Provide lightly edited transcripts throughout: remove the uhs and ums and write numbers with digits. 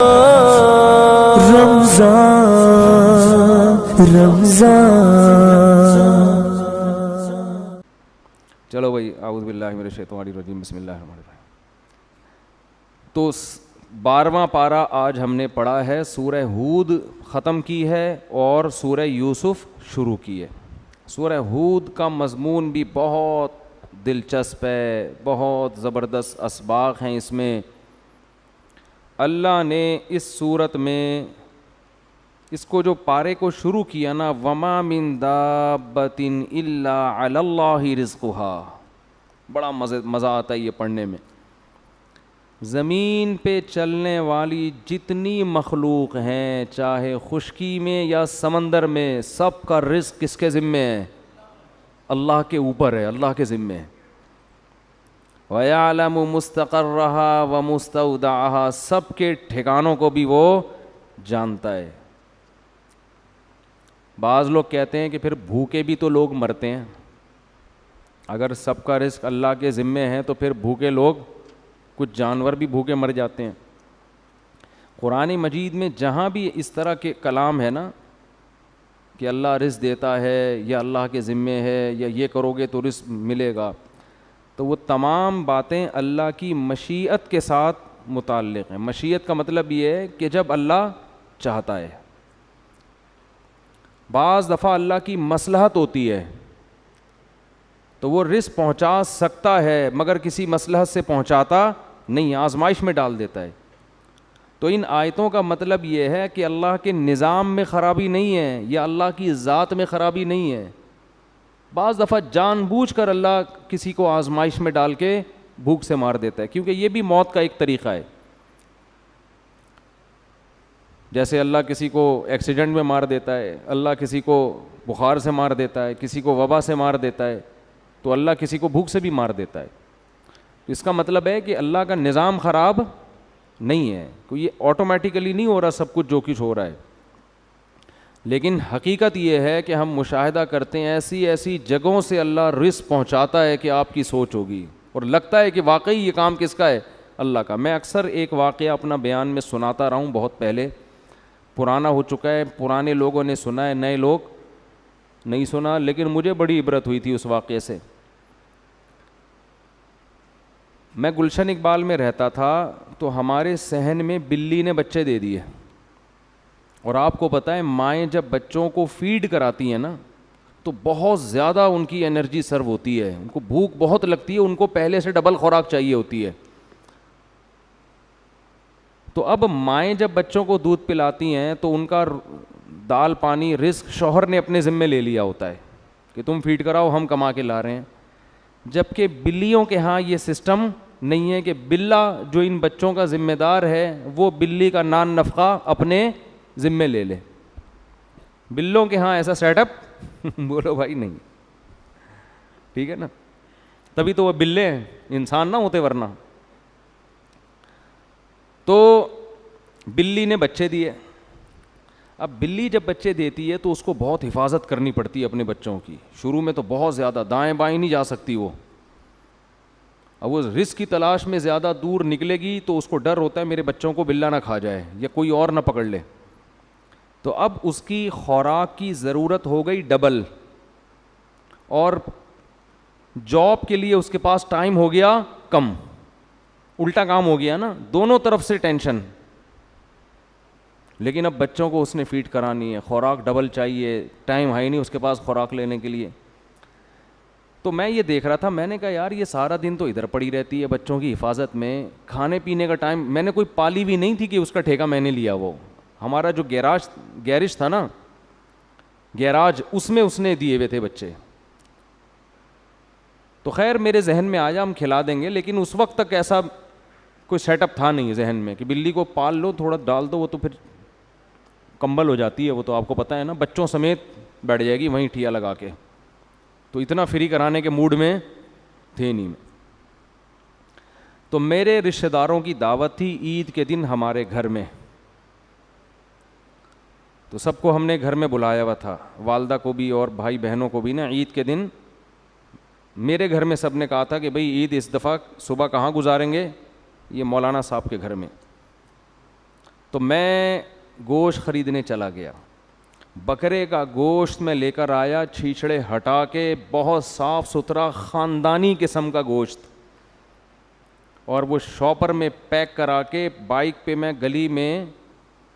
چلو بھائی، اعوذ باللہ من الشیطان الرجیم، بسم اللہ الرحمن الرحیم۔ تو 12واں پارہ آج ہم نے پڑھا ہے، سورہ ہود ختم کی ہے اور سورہ یوسف شروع کی ہے۔ سورہ ہود کا مضمون بھی بہت دلچسپ ہے، بہت زبردست اسباق ہیں اس میں۔ اللہ نے اس صورت میں اس کو جو پارے کو شروع کیا نا، وَمَا مِن دَابَّةٍ إِلَّا عَلَى اللَّهِ رِزْقُهَا، بڑا مزہ آتا ہے یہ پڑھنے میں۔ زمین پہ چلنے والی جتنی مخلوق ہیں، چاہے خشکی میں یا سمندر میں، سب کا رزق کس کے ذمے ہے؟ اللہ کے اوپر ہے، اللہ کے ذمے ہے۔ وَيَعْلَمُ مُسْتَقَرَّهَا وَمُسْتَوْدَعَهَا، سب کے ٹھکانوں کو بھی وہ جانتا ہے۔ بعض لوگ کہتے ہیں کہ پھر بھوکے بھی تو لوگ مرتے ہیں، اگر سب کا رزق اللہ کے ذمے ہے تو پھر بھوکے لوگ، کچھ جانور بھی بھوکے مر جاتے ہیں۔ قرآن مجید میں جہاں بھی اس طرح کے کلام ہے نا کہ اللہ رزق دیتا ہے یا اللہ کے ذمے ہے یا یہ کرو گے تو رزق ملے گا، تو وہ تمام باتیں اللہ کی مشیت کے ساتھ متعلق ہیں۔ مشیت کا مطلب یہ ہے کہ جب اللہ چاہتا ہے۔ بعض دفعہ اللہ کی مصلحت ہوتی ہے تو وہ رزق پہنچا سکتا ہے مگر کسی مصلحت سے پہنچاتا نہیں، آزمائش میں ڈال دیتا ہے۔ تو ان آیتوں کا مطلب یہ ہے کہ اللہ کے نظام میں خرابی نہیں ہے یا اللہ کی ذات میں خرابی نہیں ہے۔ بعض دفعہ جان بوجھ کر اللہ کسی کو آزمائش میں ڈال کے بھوک سے مار دیتا ہے، کیونکہ یہ بھی موت کا ایک طریقہ ہے۔ جیسے اللہ کسی کو ایکسیڈنٹ میں مار دیتا ہے، اللہ کسی کو بخار سے مار دیتا ہے، کسی کو وبا سے مار دیتا ہے، تو اللہ کسی کو بھوک سے بھی مار دیتا ہے۔ اس کا مطلب ہے کہ اللہ کا نظام خراب نہیں ہے، کوئی یہ آٹومیٹیکلی نہیں ہو رہا سب کچھ جو کچھ ہو رہا ہے۔ لیکن حقیقت یہ ہے کہ ہم مشاہدہ کرتے ہیں ایسی ایسی جگہوں سے اللہ رزق پہنچاتا ہے کہ آپ کی سوچ ہوگی اور لگتا ہے کہ واقعی یہ کام کس کا ہے؟ اللہ کا۔ میں اکثر ایک واقعہ اپنا بیان میں سناتا رہا ہوں، بہت پہلے، پرانا ہو چکا ہے، پرانے لوگوں نے سنا ہے، نئے لوگ نہیں سنا، لیکن مجھے بڑی عبرت ہوئی تھی اس واقعے سے۔ میں گلشن اقبال میں رہتا تھا تو ہمارے صحن میں بلی نے بچے دے دیے، اور آپ کو پتہ ہے مائیں جب بچوں کو فیڈ کراتی ہیں نا تو بہت زیادہ ان کی انرجی سرو ہوتی ہے، ان کو بھوک بہت لگتی ہے، ان کو پہلے سے ڈبل خوراک چاہیے ہوتی ہے۔ تو اب مائیں جب بچوں کو دودھ پلاتی ہیں تو ان کا دال پانی رزق شوہر نے اپنے ذمے لے لیا ہوتا ہے کہ تم فیڈ کراؤ، ہم کما کے لا رہے ہیں۔ جبکہ بلیوں کے ہاں یہ سسٹم نہیں ہے کہ بلا جو ان بچوں کا ذمہ دار ہے وہ بلی کا نان نفقہ اپنے ذمے لے لے۔ بلوں کے ہاں ایسا سیٹ اپ بولو بھائی نہیں، ٹھیک ہے نا، تبھی تو وہ بلے ہیں، انسان نہ ہوتے ورنہ۔ تو بلی نے بچے دیے۔ اب بلی جب بچے دیتی ہے تو اس کو بہت حفاظت کرنی پڑتی ہے اپنے بچوں کی، شروع میں تو بہت زیادہ، دائیں بائیں نہیں جا سکتی وہ۔ اب وہ رزق کی تلاش میں زیادہ دور نکلے گی تو اس کو ڈر ہوتا ہے میرے بچوں کو بلا نہ کھا جائے یا کوئی اور نہ پکڑ لے، تو اب اس کی خوراک کی ضرورت ہو گئی ڈبل، اور جاب کے لیے اس کے پاس ٹائم ہو گیا کم، الٹا کام ہو گیا نا، دونوں طرف سے ٹینشن۔ لیکن اب بچوں کو اس نے فیڈ کرانی ہے، خوراک ڈبل چاہیے، ٹائم ہے نہیں اس کے پاس خوراک لینے کے لیے۔ تو میں یہ دیکھ رہا تھا، میں نے کہا یار یہ سارا دن تو ادھر پڑی رہتی ہے بچوں کی حفاظت میں، کھانے پینے کا ٹائم، میں نے کوئی پالی بھی نہیں تھی کہ اس کا ٹھیکہ میں نے لیا۔ وہ ہمارا جو گیرج تھا نا، گیراج، اس میں اس نے دیے ہوئے تھے بچے۔ تو خیر میرے ذہن میں آیا ہم کھلا دیں گے، لیکن اس وقت تک ایسا کوئی سیٹ اپ تھا نہیں ذہن میں کہ بلی کو پال لو، تھوڑا ڈال دو، وہ تو پھر کمبل ہو جاتی ہے، وہ تو آپ کو پتہ ہے نا، بچوں سمیت بیٹھ جائے گی وہیں ٹھیا لگا کے، تو اتنا فری کرانے کے موڈ میں تھے نہیں۔ تو میرے رشتہ داروں کی دعوت تھی عید کے دن ہمارے گھر میں، تو سب کو ہم نے گھر میں بلایا ہوا تھا، والدہ کو بھی اور بھائی بہنوں کو بھی نا۔ عید کے دن میرے گھر میں سب نے کہا تھا کہ بھئی عید اس دفعہ صبح کہاں گزاریں گے؟ یہ مولانا صاحب کے گھر میں۔ تو میں گوشت خریدنے چلا گیا, بکرے کا گوشت میں لے کر آیا, چھیچڑے ہٹا کے, بہت صاف ستھرا خاندانی قسم کا گوشت, اور وہ شاپر میں پیک کرا کے بائک پہ میں گلی میں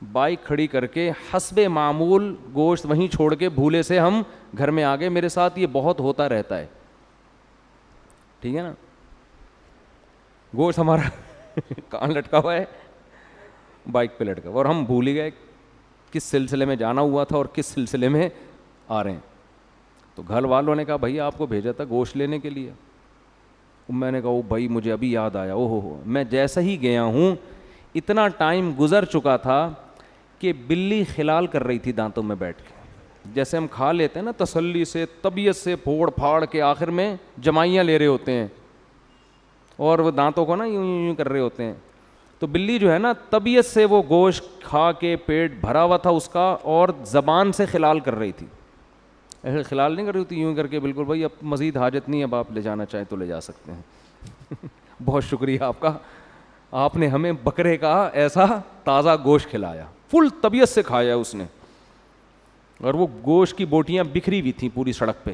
بائک کھڑی کر کے حسب معمول گوشت وہیں چھوڑ کے بھولے سے ہم گھر میں آ گئے. میرے ساتھ یہ بہت ہوتا رہتا ہے, ٹھیک ہے نا. گوشت ہمارا کہاں لٹکا ہوا ہے, بائک پہ لٹکا ہوا, اور ہم بھول ہی گئے کس سلسلے میں جانا ہوا تھا اور کس سلسلے میں آ رہے ہیں. تو گھر والوں نے کہا بھائی آپ کو بھیجا تھا گوشت لینے کے لیے. میں نے کہا او بھائی مجھے ابھی یاد آیا, او ہو میں جیسا ہی گیا ہوں اتنا ٹائم گزر چکا تھا کہ بلی خلال کر رہی تھی دانتوں میں بیٹھ کے, جیسے ہم کھا لیتے ہیں نا تسلی سے, طبیعت سے پھوڑ پھاڑ کے, آخر میں جمائیاں لے رہے ہوتے ہیں اور وہ دانتوں کو نا یوں یوں کر رہے ہوتے ہیں. تو بلی جو ہے نا طبیعت سے وہ گوشت کھا کے پیٹ بھرا ہوا تھا اس کا, اور زبان سے خلال کر رہی تھی. ایسے خلال نہیں کر رہی تھی, یوں کر کے بالکل بھائی اب مزید حاجت نہیں ہے, اب آپ لے جانا چاہیں تو لے جا سکتے ہیں. بہت شکریہ آپ کا, آپ نے ہمیں بکرے کا ایسا تازہ گوشت کھلایا, فل طبیعت سے کھایا اس نے. اور وہ گوشت کی بوٹیاں بکھری ہوئی تھیں پوری سڑک پہ.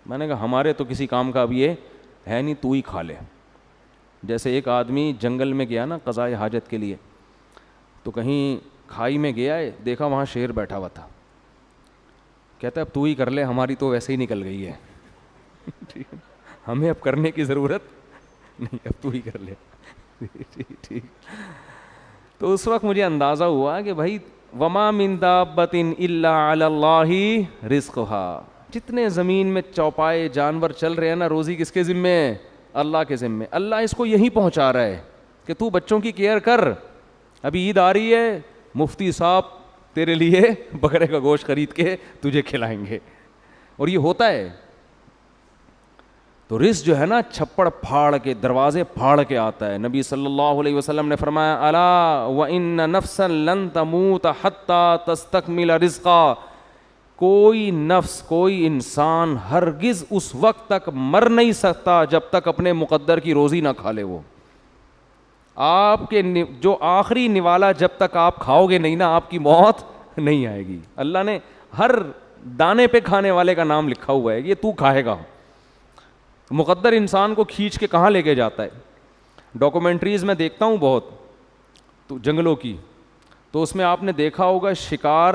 میں نے کہا ہمارے تو کسی کام کا اب یہ ہے نہیں, تو ہی کھا لے. جیسے ایک آدمی جنگل میں گیا نا قضائے حاجت کے لیے, تو کہیں کھائی میں گیا ہے, دیکھا وہاں شیر بیٹھا ہوا تھا, کہتا ہے اب تو ہی کر لے, ہماری تو ویسے ہی نکل گئی ہے. ہمیں اب کرنے کی ضرورت نہیں, اب تو ہی کر لے. ٹھیک. تو اس وقت مجھے اندازہ ہوا کہ بھائی وما من دابۃ الا علی اللہ رزقها, جتنے زمین میں چوپائے جانور چل رہے ہیں نا, روزی کس کے ذمے ہے؟ اللہ کے ذمے. اللہ اس کو یہی پہنچا رہا ہے کہ تو بچوں کی کیئر کر, ابھی عید آ رہی ہے, مفتی صاحب تیرے لیے بکرے کا گوشت خرید کے تجھے کھلائیں گے. اور یہ ہوتا ہے. تو رزق جو ہے نا چھپڑ پھاڑ کے, دروازے پھاڑ کے آتا ہے. نبی صلی اللہ علیہ وسلم نے فرمایا الا وان نفسا لن تموت حتی تستکمل رزقا, کوئی نفس, کوئی انسان ہرگز اس وقت تک مر نہیں سکتا جب تک اپنے مقدر کی روزی نہ کھا لے. وہ آپ کے جو آخری نوالا جب تک آپ کھاؤ گے نہیں نا, آپ کی موت نہیں آئے گی. اللہ نے ہر دانے پہ کھانے والے کا نام لکھا ہوا ہے, یہ تو کھائے گا. مقدر انسان کو کھینچ کے کہاں لے کے جاتا ہے. ڈاکومنٹریز میں دیکھتا ہوں بہت تو جنگلوں کی, تو اس میں آپ نے دیکھا ہوگا شکار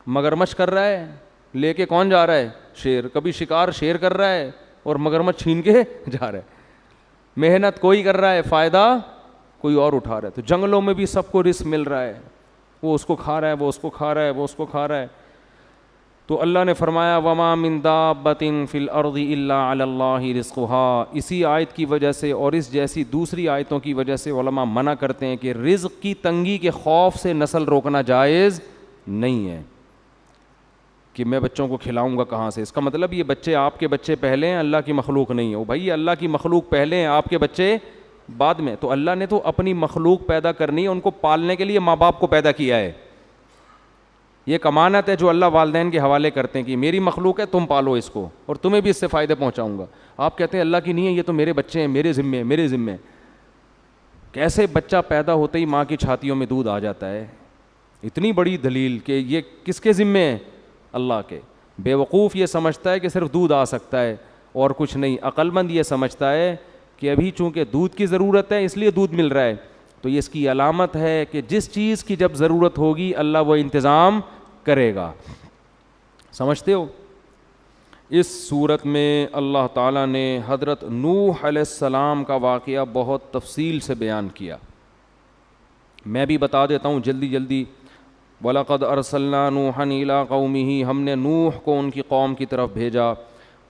مگرمچھ کر رہا ہے, لے کے کون جا رہا ہے؟ شیر. کبھی شکار شیر کر رہا ہے اور مگرمچھ چھین کے جا رہا ہے. محنت کوئی کر رہا ہے, فائدہ کوئی اور اٹھا رہا ہے. تو جنگلوں میں بھی سب کو رزق مل رہا ہے, وہ اس کو کھا رہا ہے, وہ اس کو کھا رہا ہے, وہ اس کو کھا رہا ہے. تو اللہ نے فرمایا وما من دابۃ فی الارض الا علی اللہ رزقها. اسی آیت کی وجہ سے اور اس جیسی دوسری آیتوں کی وجہ سے علماء منع کرتے ہیں کہ رزق کی تنگی کے خوف سے نسل روکنا جائز نہیں ہے, کہ میں بچوں کو کھلاؤں گا کہاں سے. اس کا مطلب یہ بچے آپ کے بچے پہلے ہیں, اللہ کی مخلوق نہیں ہے. بھائی اللہ کی مخلوق پہلے ہیں, آپ کے بچے بعد میں. تو اللہ نے تو اپنی مخلوق پیدا کرنی ہے, ان کو پالنے کے لیے ماں باپ کو پیدا کیا ہے. یہ ایک امانت ہے جو اللہ والدین کے حوالے کرتے ہیں کہ میری مخلوق ہے, تم پالو اس کو اور تمہیں بھی اس سے فائدے پہنچاؤں گا. آپ کہتے ہیں اللہ کی نہیں ہے, یہ تو میرے بچے ہیں, میرے ذمے, میرے ذمے. کیسے بچہ پیدا ہوتے ہی ماں کی چھاتیوں میں دودھ آ جاتا ہے, اتنی بڑی دلیل کہ یہ کس کے ذمے ہے؟ اللہ کے. بے وقوف یہ سمجھتا ہے کہ صرف دودھ آ سکتا ہے اور کچھ نہیں. عقل مند یہ سمجھتا ہے کہ ابھی چونکہ دودھ کی ضرورت ہے اس لیے دودھ مل رہا ہے. تو یہ اس کی علامت ہے کہ جس چیز کی جب ضرورت ہوگی اللہ وہ انتظام کرے گا. سمجھتے ہو؟ اس صورت میں اللہ تعالیٰ نے حضرت نوح علیہ السلام کا واقعہ بہت تفصیل سے بیان کیا. میں بھی بتا دیتا ہوں جلدی جلدی. وَلَقَدْ أَرْسَلْنَا نُوحًا إِلَىٰ قَوْمِهِ, ہم نے نوح کو ان کی قوم کی طرف بھیجا.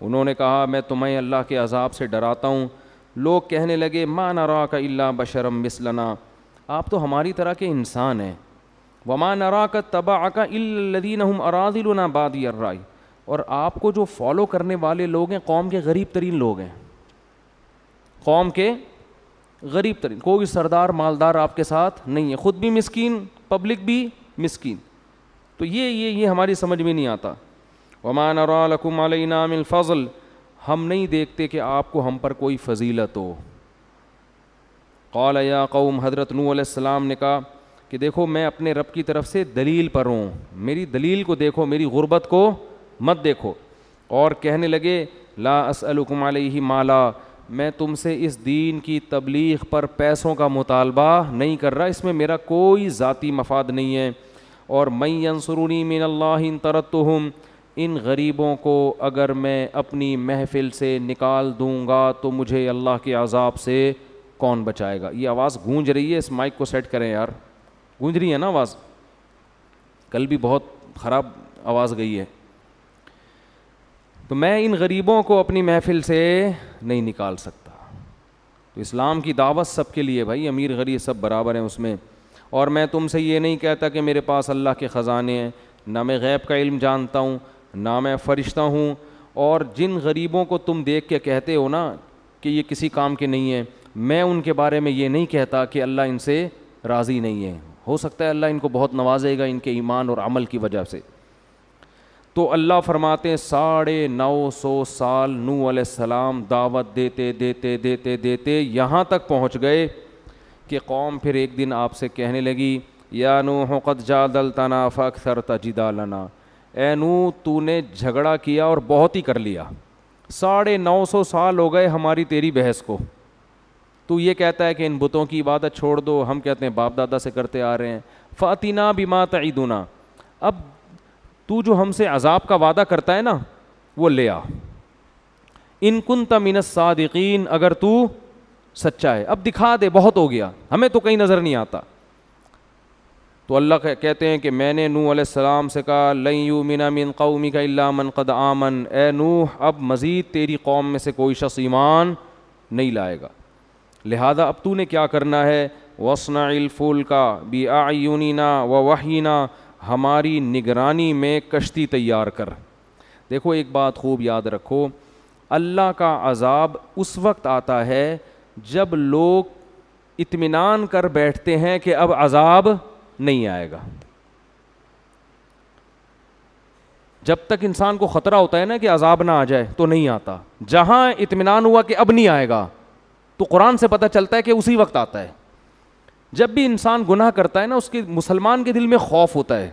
انہوں نے کہا میں تمہیں اللہ کے عذاب سے ڈراتا ہوں. لوگ کہنے لگے مَا نَرَاكَ إِلَّا بَشَرًا مِثْلَنَا, آپ تو ہماری طرح کے انسان ہیں. وَمَا نَرَاكَ اتَّبَعَكَ إِلَّا الَّذِينَ هُمْ أَرَاذِلُنَا بَادِيَ الرَّأْيِ, اور آپ کو جو فالو کرنے والے لوگ ہیں قوم کے غریب ترین لوگ ہیں, قوم کے غریب ترین. کوئی سردار مالدار آپ کے ساتھ نہیں ہے, خود بھی مسکین, پبلک بھی مسکین. تو یہ ہماری سمجھ میں نہیں آتا. وَمَا نَرَىٰ لَكُمْ عَلَيْنَا مِنْ فَضْلٍ, ہم نہیں دیکھتے کہ آپ کو ہم پر کوئی فضیلت ہو. قال یا قوم, حضرت نوح علیہ السلام نے کہا کہ کہ دیکھو میں اپنے رب کی طرف سے دلیل پر ہوں, میری دلیل کو دیکھو, میری غربت کو مت دیکھو. اور کہنے لگے لا اسألکم علیہ مالا, میں تم سے اس دین کی تبلیغ پر پیسوں کا مطالبہ نہیں کر رہا, اس میں میرا کوئی ذاتی مفاد نہیں ہے. اور من ینصرنی من اللہ ان طردتہم, ان غریبوں کو اگر میں اپنی محفل سے نکال دوں گا تو مجھے اللہ کے عذاب سے کون بچائے گا. یہ آواز گونج رہی ہے, اس مائک کو سیٹ کریں یار, گونج رہی ہے نا آواز, کل بھی بہت خراب آواز گئی ہے. تو میں ان غریبوں کو اپنی محفل سے نہیں نکال سکتا. تو اسلام کی دعوت سب کے لیے بھائی, امیر غریب سب برابر ہیں اس میں. اور میں تم سے یہ نہیں کہتا کہ میرے پاس اللہ کے خزانے ہیں, نہ میں غیب کا علم جانتا ہوں, نہ میں فرشتہ ہوں. اور جن غریبوں کو تم دیکھ کے کہتے ہو نا کہ یہ کسی کام کے نہیں ہیں, میں ان کے بارے میں یہ نہیں کہتا کہ اللہ ان سے راضی نہیں ہے. ہو سکتا ہے اللہ ان کو بہت نوازے گا ان کے ایمان اور عمل کی وجہ سے. تو اللہ فرماتے ہیں 950 سال نوح علیہ السلام دعوت دیتے دیتے دیتے دیتے یہاں تک پہنچ گئے کہ قوم پھر ایک دن آپ سے کہنے لگی یا نوح قد جادلتنا فاکثرت جدالنا, اے نوح تو نے جھگڑا کیا اور بہت ہی کر لیا, 950 سال ہو گئے ہماری تیری بحث کو. تو یہ کہتا ہے کہ ان بتوں کی عبادت چھوڑ دو, ہم کہتے ہیں باپ دادا سے کرتے آ رہے ہیں. فاتنا بما تعیدنا, اب تو جو ہم سے عذاب کا وعدہ کرتا ہے نا وہ لے آ, ان کنت من الصادقین, اگر تو سچا ہے. اب دکھا دے, بہت ہو گیا, ہمیں تو کہیں نظر نہیں آتا. تو اللہ کہتے ہیں کہ میں نے نوح علیہ السلام سے کہا لن یؤمن من قومک الا من قد آمن, اے نوح اب مزید تیری قوم میں سے کوئی شخص ایمان نہیں لائے گا, لہذا اب تو نے کیا کرنا ہے, واصنع الفلک بأعیننا ووحینا, ہماری نگرانی میں کشتی تیار کر. دیکھو ایک بات خوب یاد رکھو, اللہ کا عذاب اس وقت آتا ہے جب لوگ اطمینان کر بیٹھتے ہیں کہ اب عذاب نہیں آئے گا. جب تک انسان کو خطرہ ہوتا ہے نا کہ عذاب نہ آ جائے تو نہیں آتا, جہاں اطمینان ہوا کہ اب نہیں آئے گا تو قرآن سے پتہ چلتا ہے کہ اسی وقت آتا ہے. جب بھی انسان گناہ کرتا ہے نا اس کے مسلمان کے دل میں خوف ہوتا ہے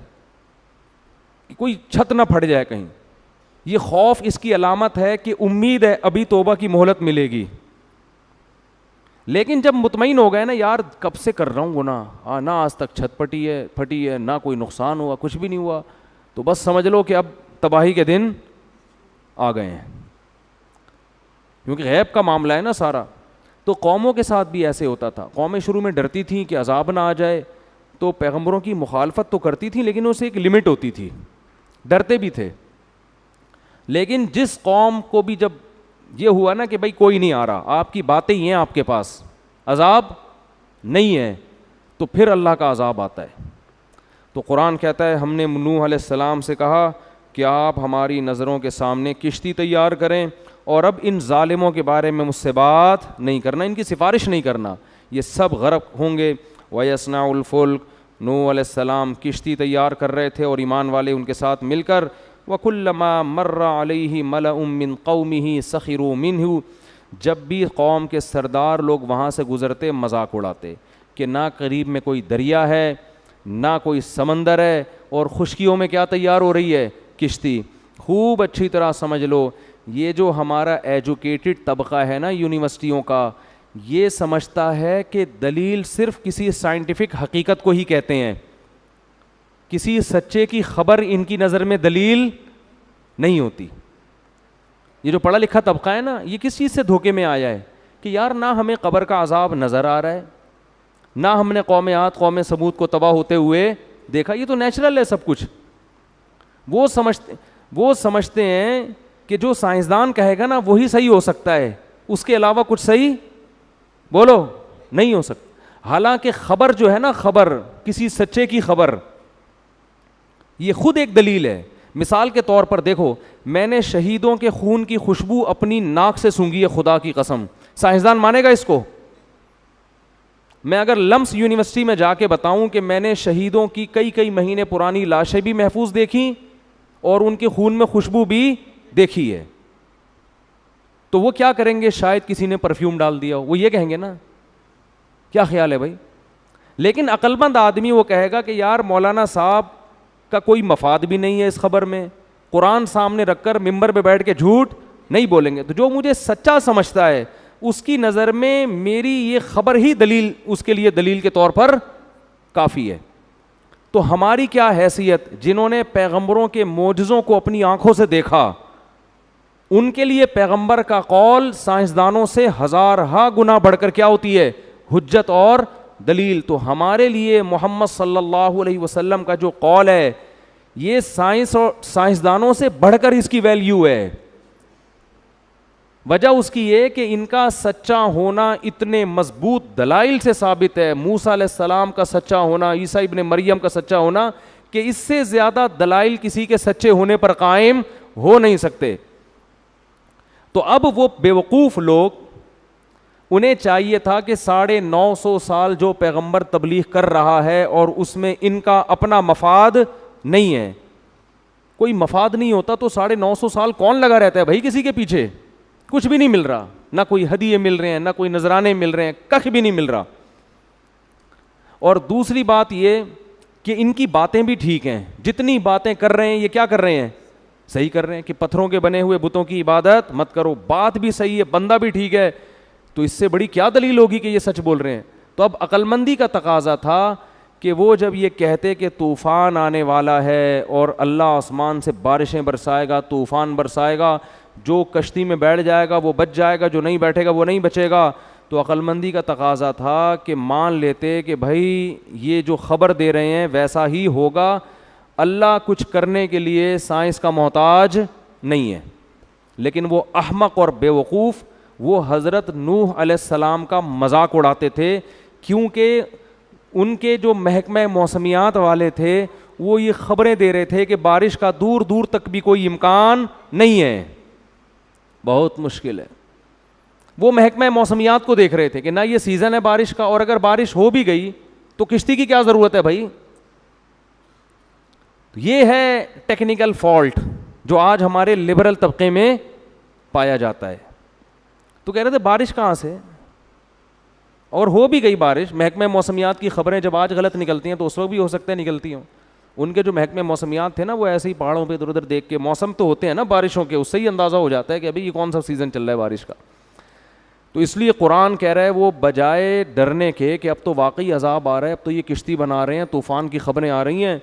کہ کوئی چھت نہ پھٹ جائے کہیں. یہ خوف اس کی علامت ہے کہ امید ہے ابھی توبہ کی مہلت ملے گی. لیکن جب مطمئن ہو گئے نا یار کب سے کر رہا ہوں گناہ, نہ آج تک چھت پھٹی ہے, نہ کوئی نقصان ہوا, کچھ بھی نہیں ہوا, تو بس سمجھ لو کہ اب تباہی کے دن آ گئے ہیں, کیونکہ غیب کا معاملہ ہے نا سارا. تو قوموں کے ساتھ بھی ایسے ہوتا تھا. قومیں شروع میں ڈرتی تھیں کہ عذاب نہ آ جائے, تو پیغمبروں کی مخالفت تو کرتی تھیں لیکن اسے ایک لمٹ ہوتی تھی, ڈرتے بھی تھے. لیکن جس قوم کو بھی جب یہ ہوا نا کہ بھائی کوئی نہیں آ رہا, آپ کی باتیں ہی ہیں آپ کے پاس, عذاب نہیں ہے, تو پھر اللہ کا عذاب آتا ہے. تو قرآن کہتا ہے ہم نے نوح علیہ السلام سے کہا کہ آپ ہماری نظروں کے سامنے کشتی تیار کریں اور اب ان ظالموں کے بارے میں مجھ سے بات نہیں کرنا, ان کی سفارش نہیں کرنا, یہ سب غرق ہوں گے. وَيَصْنَعُ الْفُلْكَ, نوح علیہ السلام کشتی تیار کر رہے تھے اور ایمان والے ان کے ساتھ مل کر. وَكُلَّمَا مَرَّ عَلَيْهِ مَلَأٌ مِّن قَوْمِهِ سَخِرُوا مِنْهُ, جب بھی قوم کے سردار لوگ وہاں سے گزرتے مذاق اڑاتے کہ نہ قریب میں کوئی دریا ہے نہ کوئی سمندر ہے اور خشکیوں میں کیا تیار ہو رہی ہے, کشتی. خوب اچھی طرح سمجھ لو, یہ جو ہمارا ایجوکیٹڈ طبقہ ہے نا یونیورسٹیوں کا, یہ سمجھتا ہے کہ دلیل صرف کسی سائنٹیفک حقیقت کو ہی کہتے ہیں, کسی سچے کی خبر ان کی نظر میں دلیل نہیں ہوتی. یہ جو پڑھا لکھا طبقہ ہے نا یہ کس چیز سے دھوکے میں آیا ہے کہ یار نہ ہمیں قبر کا عذاب نظر آ رہا ہے, نہ ہم نے قوم عاد قوم ثمود کو تباہ ہوتے ہوئے دیکھا, یہ تو نیچرل ہے سب کچھ. وہ سمجھتے ہیں کہ جو سائنسدان کہے گا نا وہی صحیح ہو سکتا ہے, اس کے علاوہ کچھ صحیح بولو نہیں ہو سکتا. حالانکہ خبر جو ہے نا, خبر کسی سچے کی خبر, یہ خود ایک دلیل ہے. مثال کے طور پر دیکھو, میں نے شہیدوں کے خون کی خوشبو اپنی ناک سے سونگھی ہے, خدا کی قسم, سائنسدان مانے گا اس کو؟ میں اگر لمس یونیورسٹی میں جا کے بتاؤں کہ میں نے شہیدوں کی کئی مہینے پرانی لاشیں بھی محفوظ دیکھیں اور ان کے خون میں خوشبو بھی دیکھی ہے, تو وہ کیا کریں گے؟ شاید کسی نے پرفیوم ڈال دیا ہو, وہ یہ کہیں گے نا. کیا خیال ہے بھائی؟ لیکن عقل مند آدمی وہ کہے گا کہ یار مولانا صاحب کا کوئی مفاد بھی نہیں ہے اس خبر میں, قرآن سامنے رکھ کر ممبر پہ بیٹھ کے جھوٹ نہیں بولیں گے. تو جو مجھے سچا سمجھتا ہے اس کی نظر میں میری یہ خبر ہی دلیل, اس کے لیے دلیل کے طور پر کافی ہے. تو ہماری کیا حیثیت, جنہوں نے پیغمبروں کے معجزوں کو اپنی آنکھوں سے دیکھا, ان کے لیے پیغمبر کا قول سائنسدانوں سے ہزارہا گنا بڑھ کر کیا ہوتی ہے, حجت اور دلیل. تو ہمارے لیے محمد صلی اللہ علیہ وسلم کا جو قول ہے یہ سائنس اور سائنسدانوں سے بڑھ کر اس کی ویلیو ہے. وجہ اس کی یہ کہ ان کا سچا ہونا اتنے مضبوط دلائل سے ثابت ہے, موسیٰ علیہ السلام کا سچا ہونا, عیسیٰ ابن مریم کا سچا ہونا, کہ اس سے زیادہ دلائل کسی کے سچے ہونے پر قائم ہو نہیں سکتے. تو اب وہ بیوقوف لوگ, انہیں چاہیے تھا کہ 950 سال جو پیغمبر تبلیغ کر رہا ہے اور اس میں ان کا اپنا مفاد نہیں ہے, کوئی مفاد نہیں ہوتا تو 950 سال کون لگا رہتا ہے بھائی کسی کے پیچھے, کچھ بھی نہیں مل رہا, نہ کوئی ہدیے مل رہے ہیں, نہ کوئی نذرانے مل رہے ہیں, کخ بھی نہیں مل رہا. اور دوسری بات یہ کہ ان کی باتیں بھی ٹھیک ہیں, جتنی باتیں کر رہے ہیں یہ کیا کر رہے ہیں, صحیح کر رہے ہیں کہ پتھروں کے بنے ہوئے بتوں کی عبادت مت کرو, بات بھی صحیح ہے, بندہ بھی ٹھیک ہے, تو اس سے بڑی کیا دلیل ہوگی کہ یہ سچ بول رہے ہیں. تو اب عقل مندی کا تقاضا تھا کہ وہ جب یہ کہتے کہ طوفان آنے والا ہے اور اللہ آسمان سے بارشیں برسائے گا, طوفان برسائے گا, جو کشتی میں بیٹھ جائے گا وہ بچ جائے گا, جو نہیں بیٹھے گا وہ نہیں بچے گا, تو عقل مندی کا تقاضا تھا کہ مان لیتے کہ بھائی یہ جو خبر دے رہے ہیں ویسا ہی ہوگا, اللہ کچھ کرنے کے لیے سائنس کا محتاج نہیں ہے. لیکن وہ احمق اور بیوقوف وہ حضرت نوح علیہ السلام کا مذاق اڑاتے تھے, کیونکہ ان کے جو محکمہ موسمیات والے تھے وہ یہ خبریں دے رہے تھے کہ بارش کا دور دور تک بھی کوئی امکان نہیں ہے, بہت مشکل ہے. وہ محکمہ موسمیات کو دیکھ رہے تھے کہ نہ یہ سیزن ہے بارش کا, اور اگر بارش ہو بھی گئی تو کشتی کی کیا ضرورت ہے بھائی. یہ ہے ٹیکنیکل فالٹ جو آج ہمارے لبرل طبقے میں پایا جاتا ہے. تو کہہ رہے تھے بارش کہاں سے, اور ہو بھی گئی بارش, محکمہ موسمیات کی خبریں جب آج غلط نکلتی ہیں تو اس وقت بھی ہو سکتا ہے نکلتی ہوں. ان کے جو محکمہ موسمیات تھے نا وہ ایسے ہی پہاڑوں پہ ادھر ادھر دیکھ کے, موسم تو ہوتے ہیں نا بارشوں کے, اس سے ہی اندازہ ہو جاتا ہے کہ ابھی یہ کون سا سیزن چل رہا ہے بارش کا. تو اس لیے قرآن کہہ رہا ہے وہ بجائے ڈرنے کے کہ اب تو واقعی عذاب آ رہا ہے, اب تو یہ کشتی بنا رہے ہیں, طوفان کی خبریں آ رہی ہیں,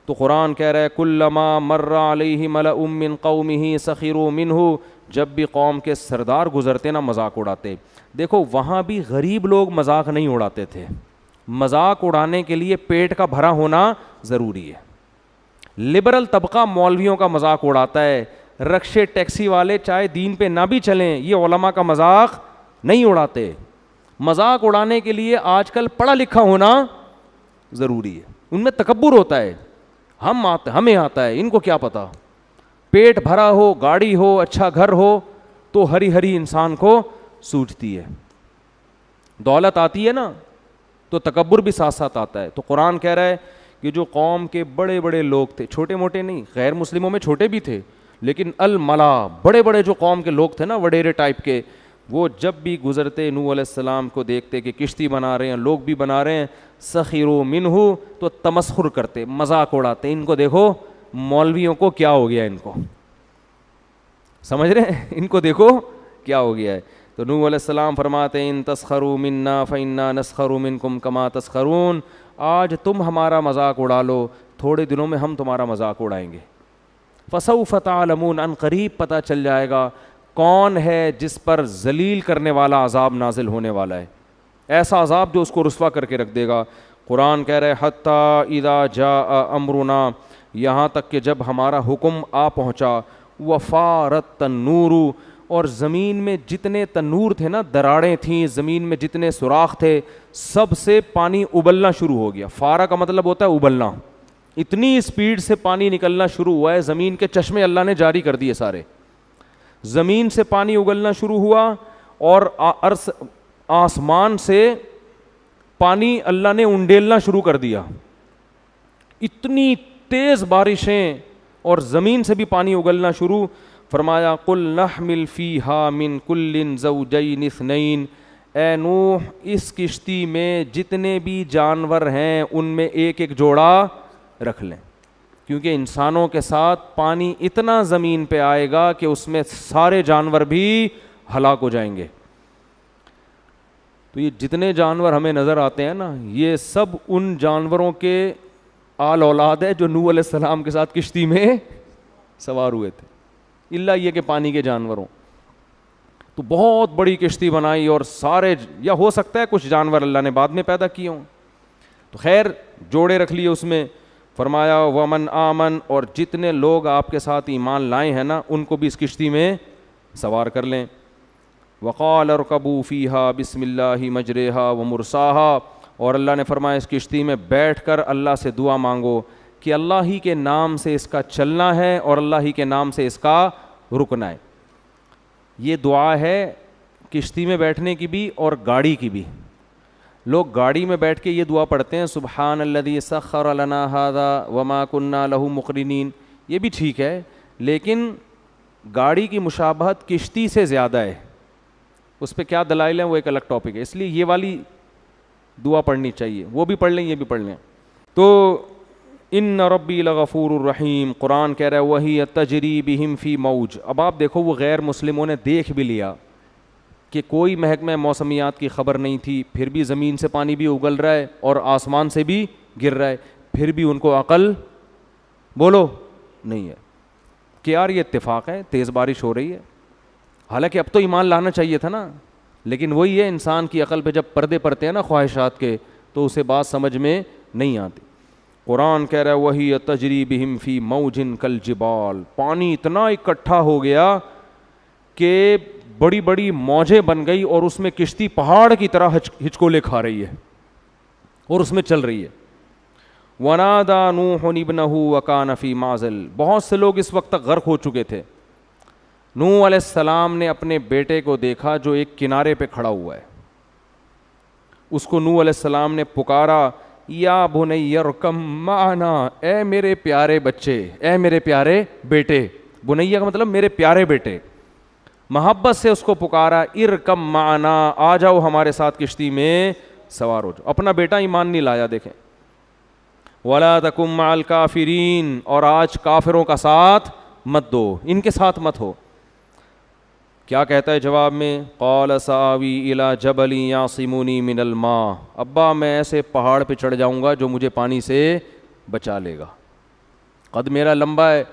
تو قرآن کہہ رہا ہے کلما مر علیہ ملأ من قومہ سخروا منہ, جب بھی قوم کے سردار گزرتے نا مذاق اڑاتے. دیکھو وہاں بھی غریب لوگ مذاق نہیں اڑاتے تھے, مذاق اڑانے کے لیے پیٹ کا بھرا ہونا ضروری ہے. لبرل طبقہ مولویوں کا مذاق اڑاتا ہے, رکشے ٹیکسی والے چاہے دین پہ نہ بھی چلیں یہ علماء کا مذاق نہیں اڑاتے. مذاق اڑانے کے لیے آج کل پڑھا لکھا ہونا ضروری ہے, ان میں تکبر ہوتا ہے, ہمیں آتا ہے, ان کو کیا پتا. پیٹ بھرا ہو, گاڑی ہو, اچھا گھر ہو تو ہری ہری انسان کو سوچتی ہے, دولت آتی ہے نا تو تکبر بھی ساتھ ساتھ آتا ہے. تو قرآن کہہ رہا ہے کہ جو قوم کے بڑے بڑے لوگ تھے, چھوٹے موٹے نہیں, غیر مسلموں میں چھوٹے بھی تھے, لیکن الملا بڑے بڑے جو قوم کے لوگ تھے نا وڈیرے ٹائپ کے, وہ جب بھی گزرتے نوح علیہ السلام کو دیکھتے کہ کشتی بنا رہے ہیں, لوگ بھی بنا رہے ہیں, سخروا منہ, تو تمسخر کرتے, مذاق اڑاتے. ان کو دیکھو مولویوں کو کیا ہو گیا, ان کو سمجھ رہے ہیں, ان کو دیکھو کیا ہو گیا ہے. تو نوح علیہ السلام فرماتے ہیں ان تسخروا منا فإنا نسخر منکم کما تسخرون, آج تم ہمارا مذاق اڑا لو, تھوڑے دنوں میں ہم تمہارا مذاق اڑائیں گے. فسوف تعلمون, ان قریب پتہ چل جائے گا کون ہے جس پر ذلیل کرنے والا عذاب نازل ہونے والا ہے, ایسا عذاب جو اس کو رسوا کر کے رکھ دے گا. قرآن کہہ رہے حتی اذا جاء امرنا, یہاں تک کہ جب ہمارا حکم آ پہنچا, وفارت تنور, اور زمین میں جتنے تنور تھے نا, دراڑیں تھیں زمین میں, جتنے سوراخ تھے سب سے پانی ابلنا شروع ہو گیا. فارا کا مطلب ہوتا ہے ابلنا, اتنی اسپیڈ سے پانی نکلنا شروع ہوا ہے, زمین کے چشمے اللہ نے جاری کر دیے سارے, زمین سے پانی اگلنا شروع ہوا, اور آسمان سے پانی اللہ نے انڈیلنا شروع کر دیا. اتنی تیز بارشیں اور زمین سے بھی پانی اگلنا شروع. فرمایا قل نحمل فیہا من کل زوجین اثنین, اے نوح اس کشتی میں جتنے بھی جانور ہیں ان میں ایک ایک جوڑا رکھ لیں، کیونکہ انسانوں کے ساتھ پانی اتنا زمین پہ آئے گا کہ اس میں سارے جانور بھی ہلاک ہو جائیں گے۔ تو یہ جتنے جانور ہمیں نظر آتے ہیں نا، یہ سب ان جانوروں کے آل اولاد ہے جو نوح علیہ السلام کے ساتھ کشتی میں سوار ہوئے تھے، الا یہ کہ پانی کے جانوروں۔ تو بہت بڑی کشتی بنائی اور سارے، یا ہو سکتا ہے کچھ جانور اللہ نے بعد میں پیدا کیے ہوں، تو خیر جوڑے رکھ لیے اس میں۔ فرمایا ومن آمن، اور جتنے لوگ آپ کے ساتھ ایمان لائے ہیں نا ان کو بھی اس کشتی میں سوار کر لیں۔ وقال ارکبوا فیہا بسم اللہ مجریہا ومرساہا، اور اللہ نے فرمایا اس کشتی میں بیٹھ کر اللہ سے دعا مانگو کہ اللہ ہی کے نام سے اس کا چلنا ہے اور اللہ ہی کے نام سے اس کا رکنا ہے۔ یہ دعا ہے کشتی میں بیٹھنے کی بھی اور گاڑی کی بھی۔ لوگ گاڑی میں بیٹھ کے یہ دعا پڑھتے ہیں سبحان الذی سخر لنا ھذا وما کننا لہ مقرنین، یہ بھی ٹھیک ہے، لیکن گاڑی کی مشابہت کشتی سے زیادہ ہے، اس پہ کیا دلائل ہیں وہ ایک الگ ٹاپک ہے، اس لیے یہ والی دعا پڑھنی چاہیے، وہ بھی پڑھ لیں یہ بھی پڑھ لیں۔ تو ان ربی لغفور الرحیم، قرآن کہہ رہا ہے وہی تجری بہم فی موج۔ اب آپ دیکھو وہ غیر مسلموں نے دیکھ بھی لیا کہ کوئی محکمہ موسمیات کی خبر نہیں تھی، پھر بھی زمین سے پانی بھی اگل رہا ہے اور آسمان سے بھی گر رہا ہے، پھر بھی ان کو عقل بولو نہیں ہے کہ یار یہ اتفاق ہے، تیز بارش ہو رہی ہے۔ حالانکہ اب تو ایمان لانا چاہیے تھا نا، لیکن وہی ہے انسان کی عقل پہ جب پردے پڑتے ہیں نا خواہشات کے تو اسے بات سمجھ میں نہیں آتی۔ قرآن کہہ رہا ہے وہی تجری بہم فی موج کالجبال، پانی اتنا اکٹھا ہو گیا کہ بڑی بڑی موجیں بن گئی اور اس میں کشتی پہاڑ کی طرح ہچکولے کھا رہی ہے اور اس میں چل رہی ہے۔ وَنَادَى نُوحٌ ابْنَهُ وَكَانَ فِي مَعْزِلٍ، بہت سے لوگ اس وقت تک غرق ہو چکے تھے۔ نوح علیہ السلام نے اپنے بیٹے کو دیکھا جو ایک کنارے پہ کھڑا ہوا ہے، اس کو نوح علیہ السلام نے پکارا یا بنی ارکم معنا، اے میرے پیارے بچے، اے میرے پیارے بیٹے، بنیہ کا مطلب میرے پیارے بیٹے، محبت سے اس کو پکارا، ارکم معنا، آ جاؤ ہمارے ساتھ کشتی میں سوار ہو جاؤ۔ اپنا بیٹا ایمان نہیں لایا، دیکھیں ولا تکن مع الکافرین، اور آج کافروں کا ساتھ مت دو، ان کے ساتھ مت ہو۔ کیا کہتا ہے جواب میں؟ قال سآوی الی جبل یعصمنی من الماء، ابا میں ایسے پہاڑ پہ چڑھ جاؤں گا جو مجھے پانی سے بچا لے گا، قد میرا لمبا ہے،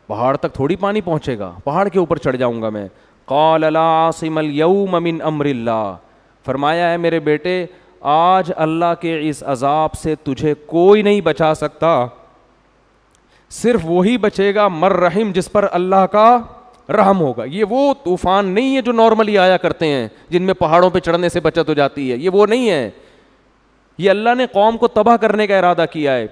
پہاڑ تک تھوڑی پانی پہنچے گا، پہاڑ کے اوپر چڑھ جاؤں گا میں۔ قال لا عاصم اليوم من امر اللہ، فرمایا ہے میرے بیٹے آج اللہ کے اس عذاب سے تجھے کوئی نہیں بچا سکتا، صرف وہی بچے گا مر رحم، جس پر اللہ کا رحم ہوگا۔ یہ وہ طوفان نہیں ہے جو نارملی آیا کرتے ہیں جن میں پہاڑوں پہ چڑھنے سے بچت ہو جاتی ہے، یہ وہ نہیں ہے، یہ اللہ نے قوم کو تباہ کرنے کا ارادہ کیا ہے۔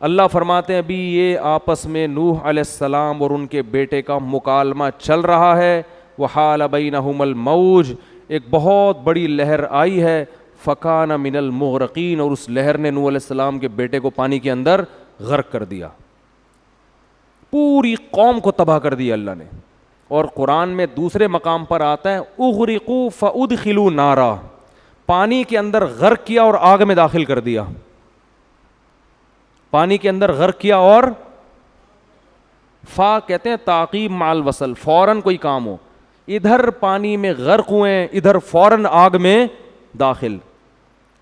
اللہ فرماتے ہیں ابھی یہ آپس میں نوح علیہ السلام اور ان کے بیٹے کا مکالمہ چل رہا ہے، وحال بینہم الموج، ایک بہت بڑی لہر آئی ہے، فکان من المغرقین، اور اس لہر نے نوح علیہ السلام کے بیٹے کو پانی کے اندر غرق کر دیا، پوری قوم کو تباہ کر دیا اللہ نے۔ اور قرآن میں دوسرے مقام پر آتا ہے اغرقوا فادخلوا نارا، پانی کے اندر غرق کیا اور آگ میں داخل کر دیا، پانی کے اندر غرق کیا اور فا کہتے ہیں تعقیب مع الوصل، فوراً کوئی کام ہو، ادھر پانی میں غرق ہوئے ادھر فوراً آگ میں داخل۔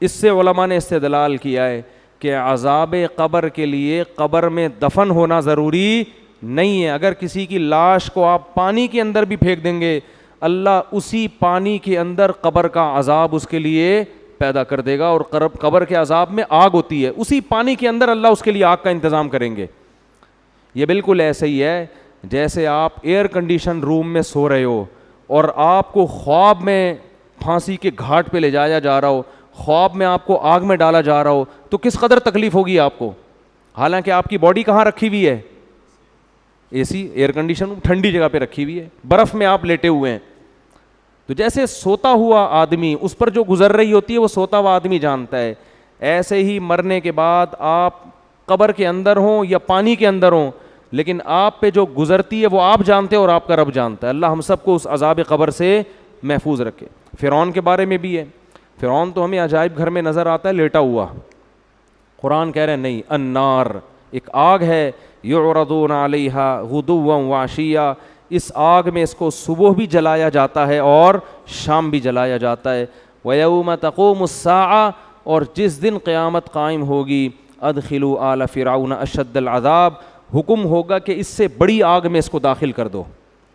اس سے علماء نے استدلال کیا ہے کہ عذاب قبر کے لیے قبر میں دفن ہونا ضروری نہیں ہے، اگر کسی کی لاش کو آپ پانی کے اندر بھی پھینک دیں گے اللہ اسی پانی کے اندر قبر کا عذاب اس کے لیے پیدا کر دے گا، اور قبر کے عذاب میں آگ ہوتی ہے، اسی پانی کے اندر اللہ اس کے لیے آگ کا انتظام کریں گے۔ یہ بالکل ایسے ہی ہے جیسے آپ ایئر کنڈیشن روم میں سو رہے ہو اور آپ کو خواب میں پھانسی کے گھاٹ پہ لے جایا جا رہا ہو، خواب میں آپ کو آگ میں ڈالا جا رہا ہو، تو کس قدر تکلیف ہوگی آپ کو، حالانکہ آپ کی باڈی کہاں رکھی ہوئی ہے؟ اے سی ایئر کنڈیشن ٹھنڈی جگہ پہ رکھی ہوئی ہے، برف میں آپ لیٹے ہوئے ہیں۔ تو جیسے سوتا ہوا آدمی، اس پر جو گزر رہی ہوتی ہے وہ سوتا ہوا آدمی جانتا ہے، ایسے ہی مرنے کے بعد آپ قبر کے اندر ہوں یا پانی کے اندر ہوں، لیکن آپ پہ جو گزرتی ہے وہ آپ جانتے ہیں اور آپ کا رب جانتا ہے۔ اللہ ہم سب کو اس عذاب قبر سے محفوظ رکھے. فرعون کے بارے میں بھی ہے. فرعون تو ہمیں عجائب گھر میں نظر آتا ہے لیٹا ہوا. قرآن کہہ رہے ہیں نہیں, النار ایک آگ ہے, یعرضون علیہا غدوا وعشیا, اس آگ میں اس کو صبح بھی جلایا جاتا ہے اور شام بھی جلایا جاتا ہے. ویوم تقوم الساعہ, اور جس دن قیامت قائم ہوگی, ادخلوا آل فرعون اشد العذاب, حکم ہوگا کہ اس سے بڑی آگ میں اس کو داخل کر دو.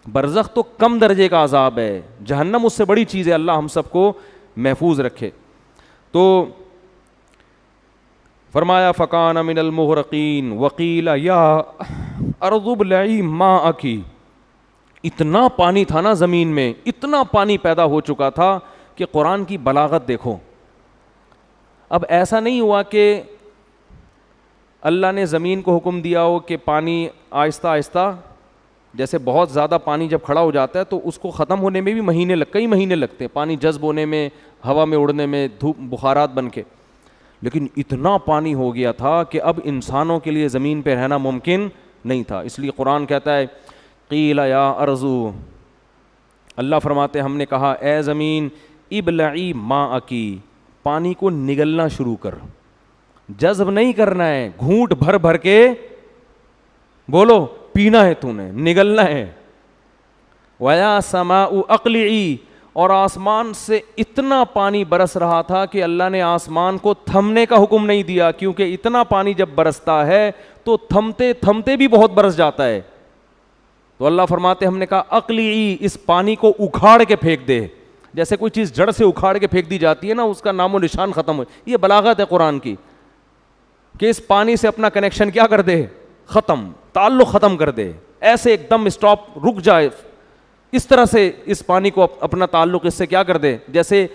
برزخ تو کم درجے کا عذاب ہے, جہنم اس سے بڑی چیز ہے, اللہ ہم سب کو محفوظ رکھے. تو فرمایا فکان من المغرقین وقیل یا ارض ابلعی ماءکی, اتنا پانی تھا نا زمین میں, اتنا پانی پیدا ہو چکا تھا کہ قرآن کی بلاغت دیکھو. اب ایسا نہیں ہوا کہ اللہ نے زمین کو حکم دیا ہو کہ پانی آہستہ آہستہ, جیسے بہت زیادہ پانی جب کھڑا ہو جاتا ہے تو اس کو ختم ہونے میں بھی کئی مہینے لگتے ہیں, پانی جذب ہونے میں, ہوا میں اڑنے میں, دھوپ بخارات بن کے. لیکن اتنا پانی ہو گیا تھا کہ اب انسانوں کے لیے زمین پہ رہنا ممکن نہیں تھا. اس لیے قرآن کہتا ہے قیل یا ارضو, اللہ فرماتے ہم نے کہا اے زمین ابلعی ماءکی, پانی کو نگلنا شروع کر, جذب نہیں کرنا ہے, گھونٹ بھر بھر کے بولو پینا ہے تو نے, نگلنا ہے. وَيَا سَمَاءُ أَقْلِعِي, اور آسمان سے اتنا پانی برس رہا تھا کہ اللہ نے آسمان کو تھمنے کا حکم نہیں دیا, کیونکہ اتنا پانی جب برستا ہے تو تھمتے تھمتے بھی بہت برس جاتا ہے. تو اللہ فرماتے ہم نے کہا اقلعی, اس پانی کو اکھاڑ کے پھینک دے. جیسے کوئی چیز جڑ سے اکھاڑ کے پھینک دی جاتی ہے نا, اس کا نام و نشان ختم ہو. یہ بلاغت ہے قرآن کی کہ اس پانی سے اپنا کنیکشن کیا کر دے, ختم, تعلق ختم کر دے, ایسے ایک دم اسٹاپ, رک جائے. اس طرح سے اس پانی کو اپنا تعلق اس سے کیا کر دے, جیسے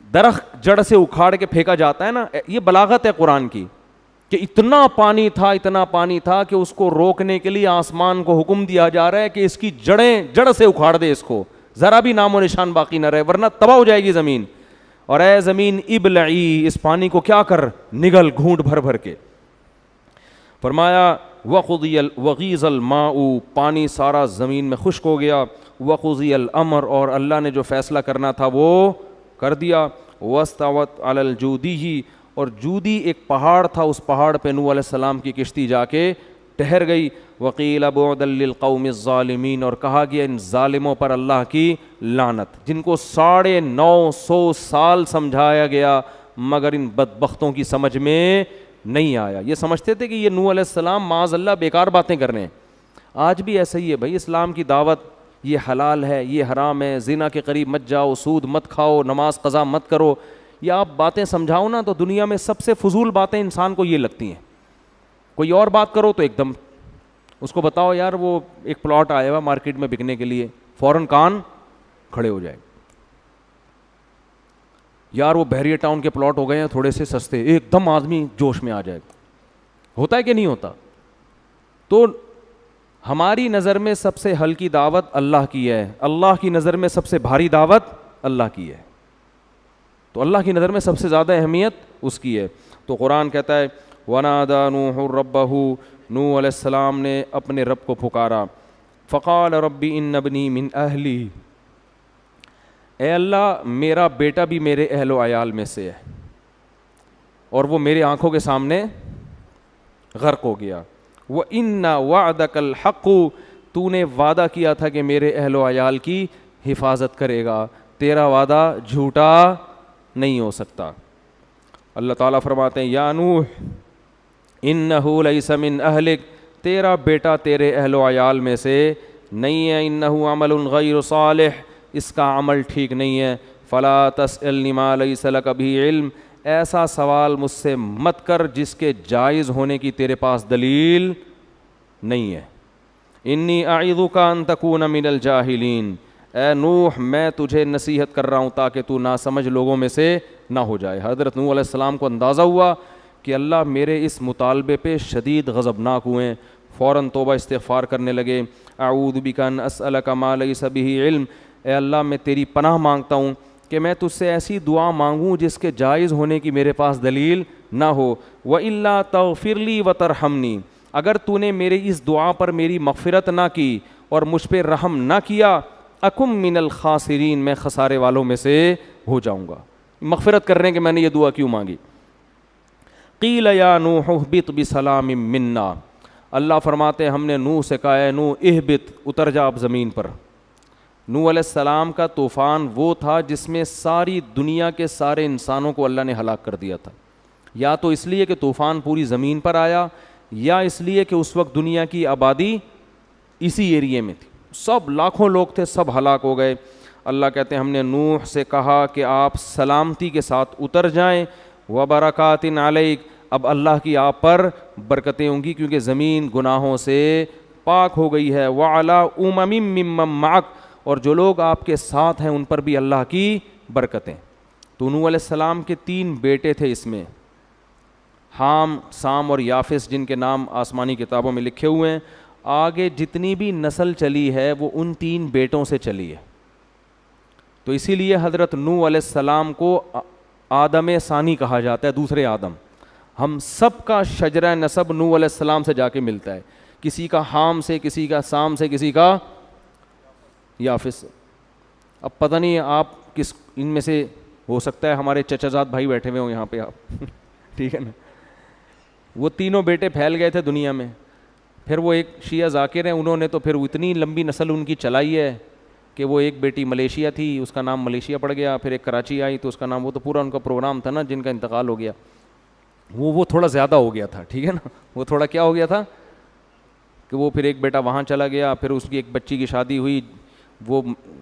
درخت جڑ سے اکھاڑ کے پھینکا جاتا ہے نا. یہ بلاغت ہے قرآن کی کہ اتنا پانی تھا کہ اس کو روکنے کے لیے آسمان کو حکم دیا جا رہا ہے کہ اس کی جڑیں جڑ سے اکھاڑ دے, اس کو ذرا بھی نام و نشان باقی نہ رہے, ورنہ تباہ ہو جائے گی زمین. اور اے زمین ابلعی, اس پانی کو کیا کر, نگل گھونٹ بھر بھر کے. فرمایا وغیض الماء, پانی سارا زمین میں خشک ہو گیا. وقضی الامر, اور اللہ نے جو فیصلہ کرنا تھا وہ کر دیا. واستوت علی الجودی, اور جودی ایک پہاڑ تھا, اس پہاڑ پہ نوح علیہ السلام کی کشتی جا کے ٹھہر گئی. وقیل بعدا للقوم الظالمین, اور کہا گیا ان ظالموں پر اللہ کی لعنت, جن کو 950 سال سمجھایا گیا مگر ان بدبختوں کی سمجھ میں نہیں آیا. یہ سمجھتے تھے کہ یہ نوح علیہ السلام معاذ اللہ بیکار باتیں کر رہے ہیں. آج بھی ایسا ہی ہے بھائی, اسلام کی دعوت, یہ حلال ہے, یہ حرام ہے, زنا کے قریب مت جاؤ, سود مت کھاؤ, نماز قضا مت کرو, یا آپ باتیں سمجھاؤ نا تو دنیا میں سب سے فضول باتیں انسان کو یہ لگتی ہیں. کوئی اور بات کرو تو ایک دم اس کو بتاؤ یار وہ ایک پلاٹ آیا ہوا مارکیٹ میں بکنے کے لیے, فوراً کان کھڑے ہو جائے, یار وہ بحریہ ٹاؤن کے پلاٹ ہو گئے ہیں تھوڑے سے سستے, ایک دم آدمی جوش میں آ جائے. ہوتا ہے کہ نہیں ہوتا؟ تو ہماری نظر میں سب سے ہلکی دعوت اللہ کی ہے, اللہ کی نظر میں سب سے بھاری دعوت اللہ کی ہے. تو اللہ کی نظر میں سب سے زیادہ اہمیت اس کی ہے. تو قرآن کہتا ہے وَنَادَى نُوحٌ رَبَّهُ, نوح علیہ السلام نے اپنے رب کو پکارا. فقال رب ان ابنی من اہلی, اے اللہ میرا بیٹا بھی میرے اہل و عیال میں سے ہے اور وہ میرے آنکھوں کے سامنے غرق ہو گیا. وَإِنَّ وَعْدَكَ الْحَقُّ, تو نے وعدہ کیا تھا کہ میرے اہل و عیال کی حفاظت کرے گا, تیرا وعدہ جھوٹا نہیں ہو سکتا. اللہ تعالیٰ فرماتے ہیں یا نوح انہ لیس من اہلک, تیرا بیٹا تیرے اہل و عیال میں سے نہیں ہے. انہ عمل غیر صالح, اس کا عمل ٹھیک نہیں ہے. فلا تسألنی ما لیس لک بہ علم, ایسا سوال مجھ سے مت کر جس کے جائز ہونے کی تیرے پاس دلیل نہیں ہے. انی اعظک ان تکون من الجاہلین, اے نوح میں تجھے نصیحت کر رہا ہوں تاکہ تو ناسمجھ لوگوں میں سے نہ ہو جائے. حضرت نوح علیہ السلام کو اندازہ ہوا کہ اللہ میرے اس مطالبے پہ شدید غضبناک ہوئے, فوراً توبہ استغفار کرنے لگے. اعوذ بک ان اسألک ما لیس بہ علم, اے اللہ میں تیری پناہ مانگتا ہوں کہ میں تجھ سے ایسی دعا مانگوں جس کے جائز ہونے کی میرے پاس دلیل نہ ہو. وَإِلَّا تَغْفِرْ لِي وَتَرْحَمْنِي, اگر تو نے میری اس دعا پر میری مغفرت نہ کی اور مجھ پہ رحم نہ کیا اکم من الخاسرین، میں خسارے والوں میں سے ہو جاؤں گا۔ مغفرت کرنے کے میں نے یہ دعا کیوں مانگی؟ قیل یا نوح اہبط بسلام منا، اللہ فرماتے ہیں ہم نے نوح سے کہا ہے نوح اہبط، اتر جا اب زمین پر۔ نوح علیہ السلام کا طوفان وہ تھا جس میں ساری دنیا کے سارے انسانوں کو اللہ نے ہلاک کر دیا تھا، یا تو اس لیے کہ طوفان پوری زمین پر آیا، یا اس لیے کہ اس وقت دنیا کی آبادی اسی ایریے میں تھی، سب لاکھوں لوگ تھے، سب ہلاک ہو گئے۔ اللہ کہتے ہیں ہم نے نوح سے کہا کہ آپ سلامتی کے ساتھ اتر جائیں، وبرکات علیک، اب اللہ کی آپ پر برکتیں ہوں گی کیونکہ زمین گناہوں سے پاک ہو گئی ہے، وعلی امم ممن معک، اور جو لوگ آپ کے ساتھ ہیں ان پر بھی اللہ کی برکتیں۔ تو نوح علیہ السلام کے 3 بیٹے تھے اس میں، حام، سام اور یافس، جن کے نام آسمانی کتابوں میں لکھے ہوئے ہیں۔ آگے جتنی بھی نسل چلی ہے وہ ان 3 بیٹوں سے چلی ہے، تو اسی لیے حضرت نوح علیہ السلام کو آدم ثانی کہا جاتا ہے، دوسرے آدم۔ ہم سب کا شجرہ نسب نوح علیہ السلام سے جا کے ملتا ہے، کسی کا حام سے، کسی کا سام سے، کسی کا یافس سے۔ اب پتہ نہیں آپ کس ان میں سے، ہو سکتا ہے ہمارے چچا زاد بھائی بیٹھے ہوئے ہوں یہاں پہ آپ ٹھیک ہے نا۔ وہ تینوں بیٹے پھیل گئے تھے دنیا میں، پھر وہ ایک شیعہ ذاکر ہیں، انہوں نے تو پھر اتنی لمبی نسل ان کی چلائی ہے کہ وہ ایک بیٹی ملیشیا تھی، اس کا نام ملیشیا پڑ گیا، پھر ایک کراچی آئی تو اس کا نام، وہ تو پورا ان کا پروگرام تھا نا جن کا انتقال ہو گیا، وہ تھوڑا زیادہ ہو گیا تھا، ٹھیک ہے نا، وہ تھوڑا کیا ہو گیا تھا کہ وہ پھر ایک بیٹا وہاں چلا گیا، پھر اس کی ایک بچی کی شادی ہوئی، وہ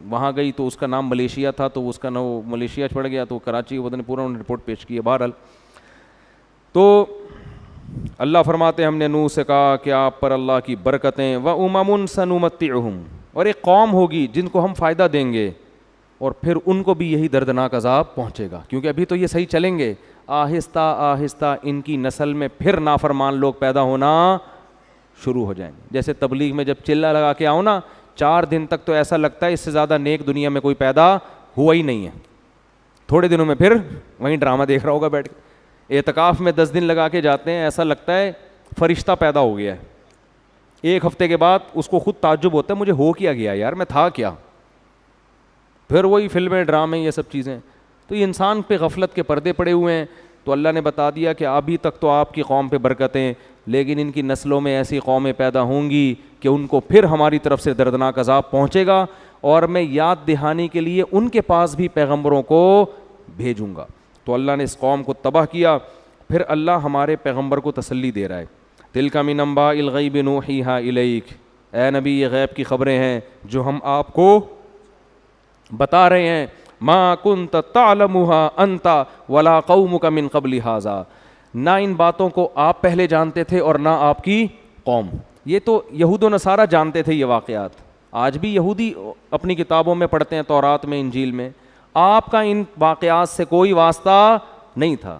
وہاں گئی تو اس کا نام ملیشیا تھا، تو اس کا نام ملیشیا پڑ گیا، تو کراچی وہ پورا انہوں نے رپورٹ پیش کی ہے۔ بہرحال تو اللہ فرماتے ہم نے نوح سے کہا کہ آپ پر اللہ کی برکتیں، وَأُمَمٌ سَنُمَتِّعُهُمْ، اور ایک قوم ہوگی جن کو ہم فائدہ دیں گے اور پھر ان کو بھی یہی دردناک عذاب پہنچے گا، کیونکہ ابھی تو یہ صحیح چلیں گے، آہستہ آہستہ ان کی نسل میں پھر نافرمان لوگ پیدا ہونا شروع ہو جائیں گے۔ جیسے تبلیغ میں جب چلہ لگا کے آؤ نا، 4 دن تک تو ایسا لگتا ہے اس سے زیادہ نیک دنیا میں کوئی پیدا ہوا ہی نہیں ہے، تھوڑے دنوں میں پھر وہیں ڈرامہ دیکھ رہا ہوگا بیٹھ کے۔ اعتکاف میں 10 دن لگا کے جاتے ہیں، ایسا لگتا ہے فرشتہ پیدا ہو گیا ہے، 1 ہفتے کے بعد اس کو خود تعجب ہوتا ہے مجھے ہو کیا گیا یار، میں تھا کیا، پھر وہی فلمیں، ڈرامے، یہ سب چیزیں۔ تو یہ انسان پہ غفلت کے پردے پڑے ہوئے ہیں۔ تو اللہ نے بتا دیا کہ ابھی تک تو آپ کی قوم پہ برکتیں، لیکن ان کی نسلوں میں ایسی قومیں پیدا ہوں گی کہ ان کو پھر ہماری طرف سے دردناک عذاب پہنچے گا، اور میں یاد دہانی کے لیے ان کے پاس بھی پیغمبروں کو بھیجوں گا۔ تو اللہ نے اس قوم کو تباہ کیا۔ پھر اللہ ہمارے پیغمبر کو تسلی دے رہا ہے، تلک من انباء الغیب نوحیھا الیک، اے نبی یہ غیب کی خبریں ہیں جو ہم آپ کو بتا رہے ہیں، ما کنت تعلمها انت ولا قومک من قبل ھذا، نہ ان باتوں کو آپ پہلے جانتے تھے اور نہ آپ کی قوم۔ یہ تو یہود و نصارہ جانتے تھے یہ واقعات، آج بھی یہودی اپنی کتابوں میں پڑھتے ہیں، تورات میں، انجیل میں۔ آپ کا ان واقعات سے کوئی واسطہ نہیں تھا۔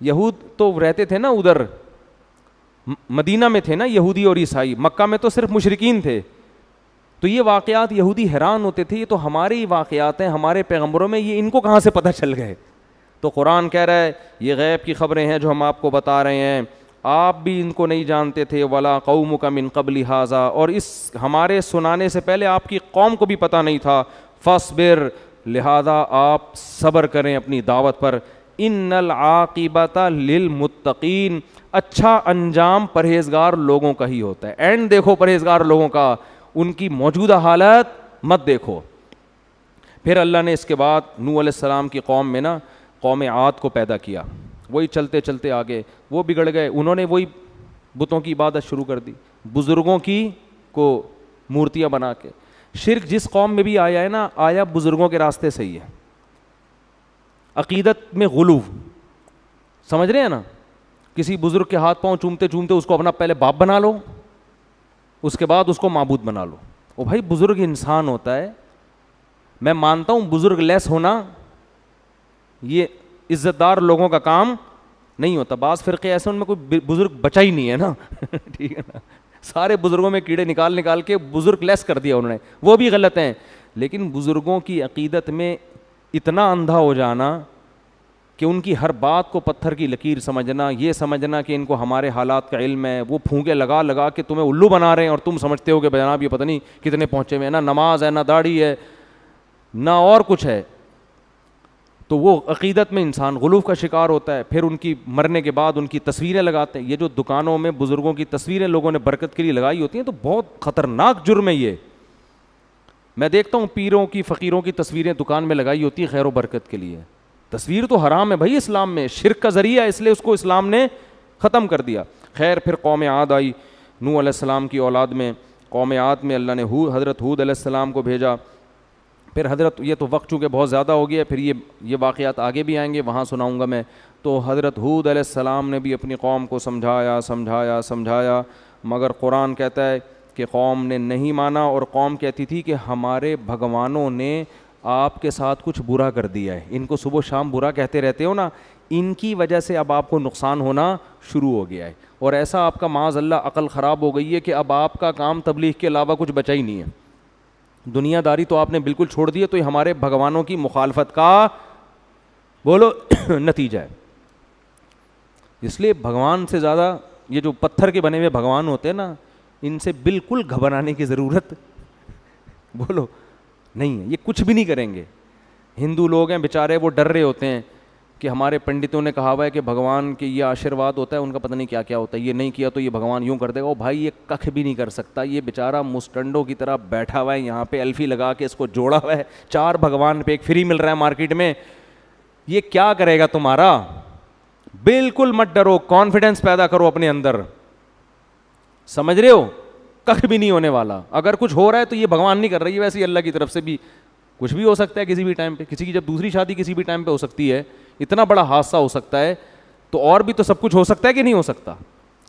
یہود تو رہتے تھے نا ادھر مدینہ میں تھے نا یہودی اور عیسائی، مکہ میں تو صرف مشرکین تھے، تو یہ واقعات یہودی حیران ہوتے تھے، یہ تو ہمارے ہی واقعات ہیں، ہمارے پیغمبروں میں، یہ ان کو کہاں سے پتہ چل گئے؟ تو قرآن کہہ رہا ہے یہ غیب کی خبریں ہیں جو ہم آپ کو بتا رہے ہیں، آپ بھی ان کو نہیں جانتے تھے، ولا قومک من قبل ھذا، اور اس ہمارے سنانے سے پہلے آپ کی قوم کو بھی پتہ نہیں تھا، فاصبر، لہذا آپ صبر کریں اپنی دعوت پر، ان العاقبۃ للمتقین، اچھا انجام پرہیزگار لوگوں کا ہی ہوتا ہے۔ اینڈ دیکھو پرہیزگار لوگوں کا، ان کی موجودہ حالت مت دیکھو۔ پھر اللہ نے اس کے بعد نوح علیہ السلام کی قوم میں نا قوم عاد کو پیدا کیا، وہی چلتے چلتے آگے وہ بگڑ گئے، انہوں نے وہی بتوں کی عبادت شروع کر دی، بزرگوں کی کو مورتیاں بنا کے۔ شرک جس قوم میں بھی آیا ہے نا، آیا بزرگوں کے راستے سے ہی ہے۔ عقیدت میں غلو، سمجھ رہے ہیں نا، کسی بزرگ کے ہاتھ پاؤں چومتے چومتے اس کو اپنا پہلے باپ بنا لو، اس کے بعد اس کو معبود بنا لو۔ او بھائی بزرگ انسان ہوتا ہے، میں مانتا ہوں بزرگ لیس ہونا یہ عزت دار لوگوں کا کام نہیں ہوتا، بعض فرقے ایسے ان میں کوئی بزرگ بچا ہی نہیں ہے نا ٹھیک ہے نا، سارے بزرگوں میں کیڑے نکال کے بزرگ لیس کر دیا انہوں نے، وہ بھی غلط ہیں۔ لیکن بزرگوں کی عقیدت میں اتنا اندھا ہو جانا کہ ان کی ہر بات کو پتھر کی لکیر سمجھنا, یہ سمجھنا کہ ان کو ہمارے حالات کا علم ہے, وہ پھونکے لگا لگا کے تمہیں الو بنا رہے ہیں اور تم سمجھتے ہو کہ جناب یہ پتہ نہیں کتنے پہنچے ہوئے ہیں, نہ نماز ہے, نہ داڑھی ہے, نہ اور کچھ ہے. تو وہ عقیدت میں انسان غلو کا شکار ہوتا ہے. پھر ان کی مرنے کے بعد ان کی تصویریں لگاتے ہیں. یہ جو دکانوں میں بزرگوں کی تصویریں لوگوں نے برکت کے لیے لگائی ہوتی ہیں تو بہت خطرناک جرم ہے یہ. میں دیکھتا ہوں پیروں کی فقیروں کی تصویریں دکان میں لگائی ہوتی ہیں خیر و برکت کے لیے. تصویر تو حرام ہے بھائی, اسلام میں شرک کا ذریعہ ہے, اس لیے اس کو اسلام نے ختم کر دیا. خیر پھر قوم عاد آئی نوح علیہ السلام کی اولاد میں. قوم عاد میں اللہ نے حضرت ہود علیہ السلام کو بھیجا. پھر حضرت, یہ تو وقت چونکہ بہت زیادہ ہو گیا, پھر یہ واقعات آگے بھی آئیں گے, وہاں سناؤں گا میں. تو حضرت ہود علیہ السلام نے بھی اپنی قوم کو سمجھایا مگر قرآن کہتا ہے کہ قوم نے نہیں مانا, اور قوم کہتی تھی کہ ہمارے بھگوانوں نے آپ کے ساتھ کچھ برا کر دیا ہے. ان کو صبح و شام برا کہتے رہتے ہو نا, ان کی وجہ سے اب آپ کو نقصان ہونا شروع ہو گیا ہے. اور ایسا آپ کا معاذ اللہ عقل خراب ہو گئی ہے کہ اب آپ کا کام تبلیغ کے علاوہ کچھ بچا ہی نہیں ہے. دنیا داری تو آپ نے بالکل چھوڑ دی ہے, تو یہ ہمارے بھگوانوں کی مخالفت کا بولو نتیجہ ہے. اس لیے بھگوان سے زیادہ یہ جو پتھر کے بنے ہوئے بھگوان ہوتے ہیں نا, ان سے بالکل گھبرانے کی ضرورت بولو نہیں ہے. یہ کچھ بھی نہیں کریں گے. ہندو لوگ ہیں بیچارے, وہ ڈر رہے ہوتے ہیں کہ ہمارے پنڈتوں نے کہا ہوا ہے کہ بھگوان کے یہ آشیرواد ہوتا ہے, ان کا پتہ نہیں کیا کیا ہوتا ہے, یہ نہیں کیا تو یہ بھگوان یوں کر دے گا. او بھائی یہ ککھ بھی نہیں کر سکتا, یہ بیچارہ مسٹنڈوں کی طرح بیٹھا ہوا ہے یہاں پہ, الفی لگا کے اس کو جوڑا ہوا ہے, 4 بھگوان پہ ایک فری مل رہا ہے مارکیٹ میں. یہ کیا کرے گا تمہارا؟ بالکل مت ڈرو, کانفیڈنس پیدا کرو اپنے اندر, سمجھ رہے ہو, ککھ بھی نہیں ہونے والا. اگر کچھ ہو رہا ہے تو یہ بھگوان نہیں کر رہی ہے, ویسے ہی اللہ کی طرف سے بھی کچھ بھی ہو سکتا ہے کسی بھی ٹائم پہ. کسی کی جب دوسری شادی کسی بھی ٹائم پہ ہو سکتی ہے, اتنا بڑا حادثہ ہو سکتا ہے, تو اور بھی تو سب کچھ ہو سکتا ہے کہ نہیں ہو سکتا؟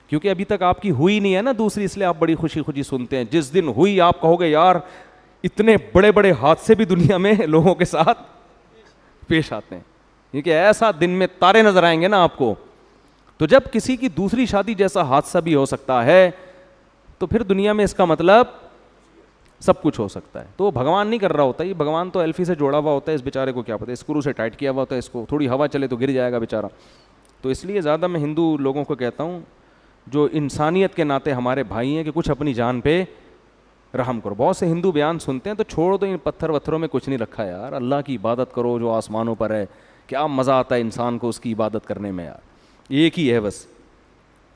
کیونکہ ابھی تک آپ کی ہوئی نہیں ہے نا دوسری, اس لیے آپ بڑی خوشی خوشی سنتے ہیں. جس دن ہوئی آپ کہو گے یار اتنے بڑے بڑے حادثے بھی دنیا میں لوگوں کے ساتھ پیش آتے ہیں, کیونکہ ایسا دن میں تارے نظر آئیں گے نا آپ کو. تو جب کسی کی دوسری شادی جیسا حادثہ بھی ہو سکتا ہے تو پھر دنیا میں اس کا مطلب سب کچھ ہو سکتا ہے. تو بھگوان نہیں کر رہا ہوتا, یہ بھگوان تو الفی سے جوڑا ہوا ہوتا ہے, اس بیچارے کو کیا پتہ, اسکرو سے ٹائٹ کیا ہوا ہوتا ہے, اس کو تھوڑی ہوا چلے تو گر جائے گا بیچارہ. تو اس لیے زیادہ میں ہندو لوگوں کو کہتا ہوں جو انسانیت کے ناطے ہمارے بھائی ہیں کہ کچھ اپنی جان پہ رحم کرو. بہت سے ہندو بیان سنتے ہیں تو چھوڑ دو, ان پتھر وتھروں میں کچھ نہیں رکھا یار, اللہ کی عبادت کرو جو آسمانوں پر ہے. کیا مزہ آتا ہے انسان کو اس کی عبادت کرنے میں یار, ایک ہی ہے بس.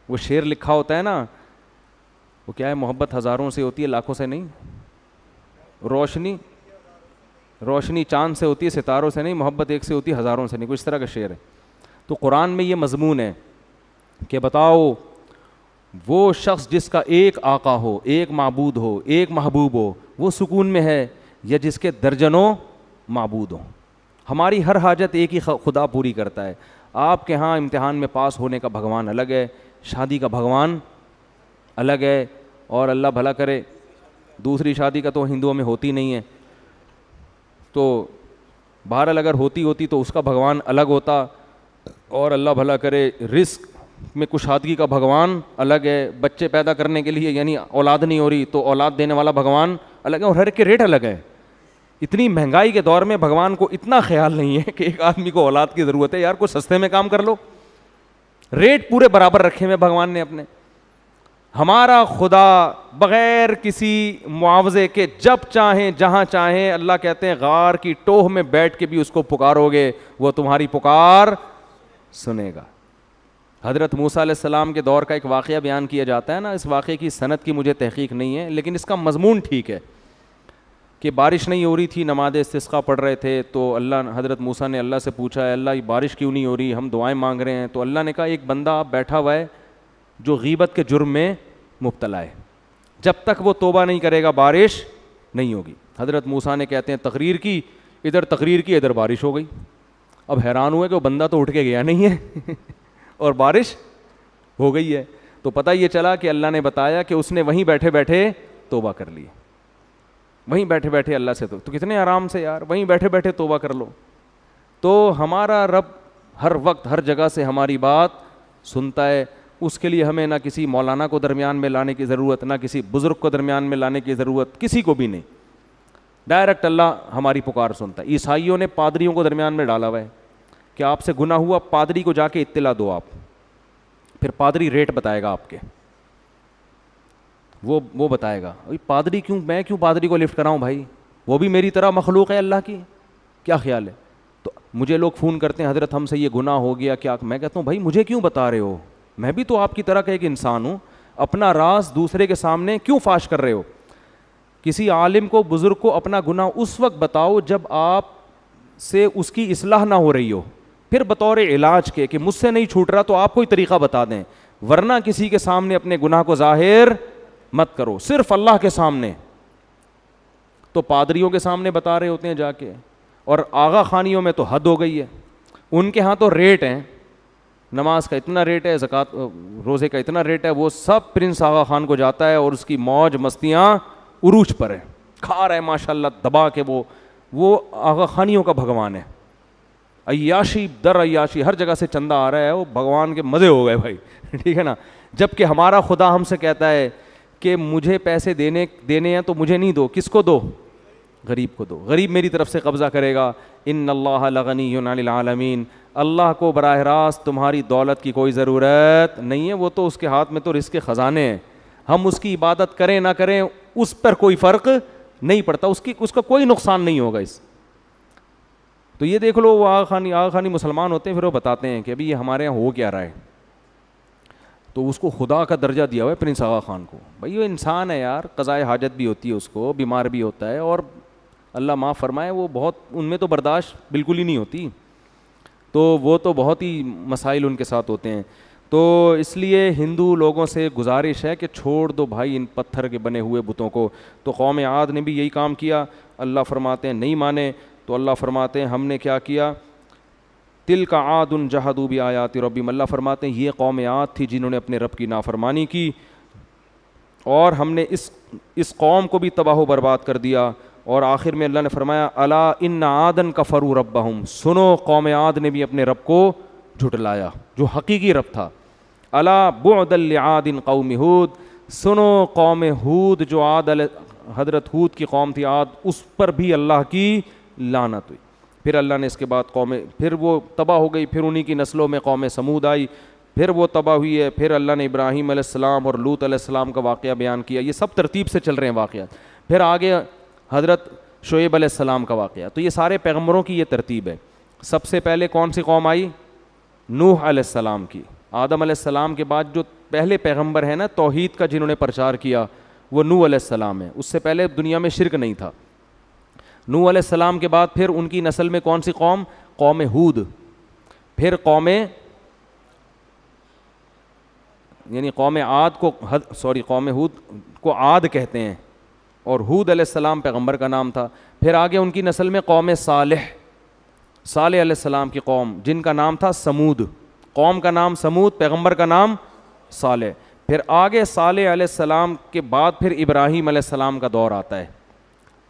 وہ شعر لکھا ہوتا ہے نا, وہ کیا ہے, محبت ہزاروں سے ہوتی ہے لاکھوں سے نہیں, روشنی چاند سے ہوتی ہے ستاروں سے نہیں, محبت ایک سے ہوتی ہے ہزاروں سے نہیں, کچھ اس طرح کا شعر ہے. تو قرآن میں یہ مضمون ہے کہ بتاؤ وہ شخص جس کا ایک آقا ہو, ایک معبود ہو, ایک محبوب ہو, وہ سکون میں ہے یا جس کے درجنوں معبود ہوں. ہماری ہر حاجت ایک ہی خدا پوری کرتا ہے. آپ کے ہاں امتحان میں پاس ہونے کا بھگوان الگ ہے, شادی کا بھگوان الگ ہے, اور اللہ بھلا کرے دوسری شادی کا تو ہندوؤں میں ہوتی نہیں ہے. تو بہرحال اگر ہوتی تو اس کا بھگوان الگ ہوتا, اور اللہ بھلا کرے رزق میں کشادگی کا بھگوان الگ ہے. بچے پیدا کرنے کے لیے یعنی اولاد نہیں ہو رہی تو اولاد دینے والا بھگوان الگ ہے, اور ہر ایک کے ریٹ الگ ہے. اتنی مہنگائی کے دور میں بھگوان کو اتنا خیال نہیں ہے کہ ایک آدمی کو اولاد کی ضرورت ہے, یار کوئی سستے میں کام کر لو. ریٹ پورے برابر رکھے ہوئے بھگوان نے اپنے. ہمارا خدا بغیر کسی معاوضے کے جب چاہیں جہاں چاہیں, اللہ کہتے ہیں غار کی ٹوہ میں بیٹھ کے بھی اس کو پکارو گے وہ تمہاری پکار سنے گا. حضرت موسیٰ علیہ السلام کے دور کا ایک واقعہ بیان کیا جاتا ہے نا, اس واقعے کی سند کی مجھے تحقیق نہیں ہے لیکن اس کا مضمون ٹھیک ہے کہ بارش نہیں ہو رہی تھی, نماز استسقاء پڑھ رہے تھے, تو حضرت موسیٰ نے اللہ سے پوچھا, اللہ یہ بارش کیوں نہیں ہو رہی, ہم دعائیں مانگ رہے ہیں. تو اللہ نے کہا ایک بندہ بیٹھا ہوا ہے جو غیبت کے جرم میں مبتلا ہے, جب تک وہ توبہ نہیں کرے گا بارش نہیں ہوگی. حضرت موسیٰ نے کہتے ہیں تقریر کی, ادھر بارش ہو گئی. اب حیران ہوئے کہ وہ بندہ تو اٹھ کے گیا نہیں ہے اور بارش ہو گئی ہے. تو پتہ یہ چلا کہ اللہ نے بتایا کہ اس نے وہیں بیٹھے بیٹھے توبہ کر لی, وہیں بیٹھے بیٹھے اللہ سے. تو کتنے آرام سے یار, وہیں بیٹھے بیٹھے توبہ کر لو. تو ہمارا رب ہر وقت ہر جگہ سے ہماری بات سنتا ہے. اس کے لیے ہمیں نہ کسی مولانا کو درمیان میں لانے کی ضرورت, نہ کسی بزرگ کو درمیان میں لانے کی ضرورت, کسی کو بھی نہیں. ڈائریکٹ اللہ ہماری پکار سنتا ہے. عیسائیوں نے پادریوں کو درمیان میں ڈالا ہوا ہے, کہ آپ سے گناہ ہوا, پادری کو جا کے اطلاع دو آپ, پھر پادری ریٹ بتائے گا آپ کے, وہ بتائے گا. پادری کیوں, میں کیوں پادری کو لفٹ کراؤں بھائی, وہ بھی میری طرح مخلوق ہے اللہ کی, کیا خیال ہے؟ تو مجھے لوگ فون کرتے ہیں حضرت ہم سے یہ گناہ ہو گیا کیا, میں کہتا ہوں بھائی مجھے کیوں بتا رہے ہو, میں بھی تو آپ کی طرح کا ایک انسان ہوں, اپنا راز دوسرے کے سامنے کیوں فاش کر رہے ہو؟ کسی عالم کو, بزرگ کو اپنا گناہ اس وقت بتاؤ جب آپ سے اس کی اصلاح نہ ہو رہی ہو, پھر بطور علاج کے کہ مجھ سے نہیں چھوٹ رہا تو آپ کوئی طریقہ بتا دیں, ورنہ کسی کے سامنے اپنے گناہ کو ظاہر مت کرو, صرف اللہ کے سامنے. تو پادریوں کے سامنے بتا رہے ہوتے ہیں جا کے, اور آغا خانیوں میں تو حد ہو گئی ہے, ان کے ہاں تو ریٹ ہیں, نماز کا اتنا ریٹ ہے, زکوٰۃ روزے کا اتنا ریٹ ہے, وہ سب پرنس آغا خان کو جاتا ہے اور اس کی موج مستیاں عروج پر ہے, کھا رہا ہے ماشاء اللہ دبا کے, وہ آغا خانیوں کا بھگوان ہے, عیاشی در عیاشی, ہر جگہ سے چندہ آ رہا ہے, وہ بھگوان کے مزے ہو گئے بھائی, ٹھیک ہے نا. جب کہ ہمارا خدا ہم سے کہتا ہے کہ مجھے پیسے دینے ہیں تو مجھے نہیں دو, کس کو دو؟ غریب کو دو, غریب میری طرف سے قبضہ کرے گا. ان اللہ لغنی عن العالمین, اللہ کو براہ راست تمہاری دولت کی کوئی ضرورت نہیں ہے, وہ تو اس کے ہاتھ میں تو رزق کے خزانے ہیں, ہم اس کی عبادت کریں نہ کریں اس پر کوئی فرق نہیں پڑتا, اس کا کوئی نقصان نہیں ہوگا اس. تو یہ دیکھ لو, وہ آغا خانی مسلمان ہوتے ہیں, پھر وہ بتاتے ہیں کہ ابھی یہ ہمارے یہاں ہو کیا رہا ہے, تو اس کو خدا کا درجہ دیا ہوا ہے پرنس آغا خان کو. بھائی وہ انسان ہے یار, قضائے حاجت بھی ہوتی ہے اس کو, بیمار بھی ہوتا ہے, اور اللہ معاف فرمائے وہ بہت, ان میں تو برداشت بالکل ہی نہیں ہوتی, تو وہ تو بہت ہی مسائل ان کے ساتھ ہوتے ہیں. تو اس لیے ہندو لوگوں سے گزارش ہے کہ چھوڑ دو بھائی ان پتھر کے بنے ہوئے بتوں کو. تو قوم عاد نے بھی یہی کام کیا, اللہ فرماتے ہیں نہیں مانے, تو اللہ فرماتے ہیں ہم نے کیا کیا, تلک عاد جحدوا بآیات ربہم, اللہ فرماتے ہیں یہ قوم عاد تھی جنہوں نے اپنے رب کی نافرمانی کی, اور ہم نے اس قوم کو بھی تباہ و برباد کر دیا. اور آخر میں اللہ نے فرمایا الا ان عادا کفروا ربہم, سنو قوم عاد نے بھی اپنے رب کو جھٹلایا جو حقیقی رب تھا. الا بعدا لعاد قوم ہود, سنو قوم ہود جو عاد حضرت ہود کی قوم تھی عاد, اس پر بھی اللہ کی لعنت ہوئی. پھر اللہ نے اس کے بعد پھر وہ تباہ ہو گئی, پھر انہی کی نسلوں میں قوم سمود آئی, پھر وہ تباہ ہوئی ہے. پھر اللہ نے ابراہیم علیہ السلام اور لوط علیہ السلام کا واقعہ بیان کیا, یہ سب ترتیب سے چل رہے ہیں واقعات. پھر آگے حضرت شعیب علیہ السلام کا واقعہ. تو یہ سارے پیغمبروں کی یہ ترتیب ہے. سب سے پہلے کون سی قوم آئی؟ نوح علیہ السلام کی. آدم علیہ السلام کے بعد جو پہلے پیغمبر ہیں نا توحید کا جنہوں نے پرچار کیا, وہ نوح علیہ السلام ہے. اس سے پہلے دنیا میں شرک نہیں تھا. نوح علیہ السلام کے بعد پھر ان کی نسل میں کون سی قوم؟ قوم ہود. پھر قوم عاد کو قوم ہود کو عاد کہتے ہیں, اور ہود علیہ السلام پیغمبر کا نام تھا. پھر آگے ان کی نسل میں قوم صالح علیہ السلام کی قوم, جن کا نام تھا سمود. قوم کا نام سمود, پیغمبر کا نام صالح. پھر آگے صالح علیہ السلام کے بعد پھر ابراہیم علیہ السلام کا دور آتا ہے,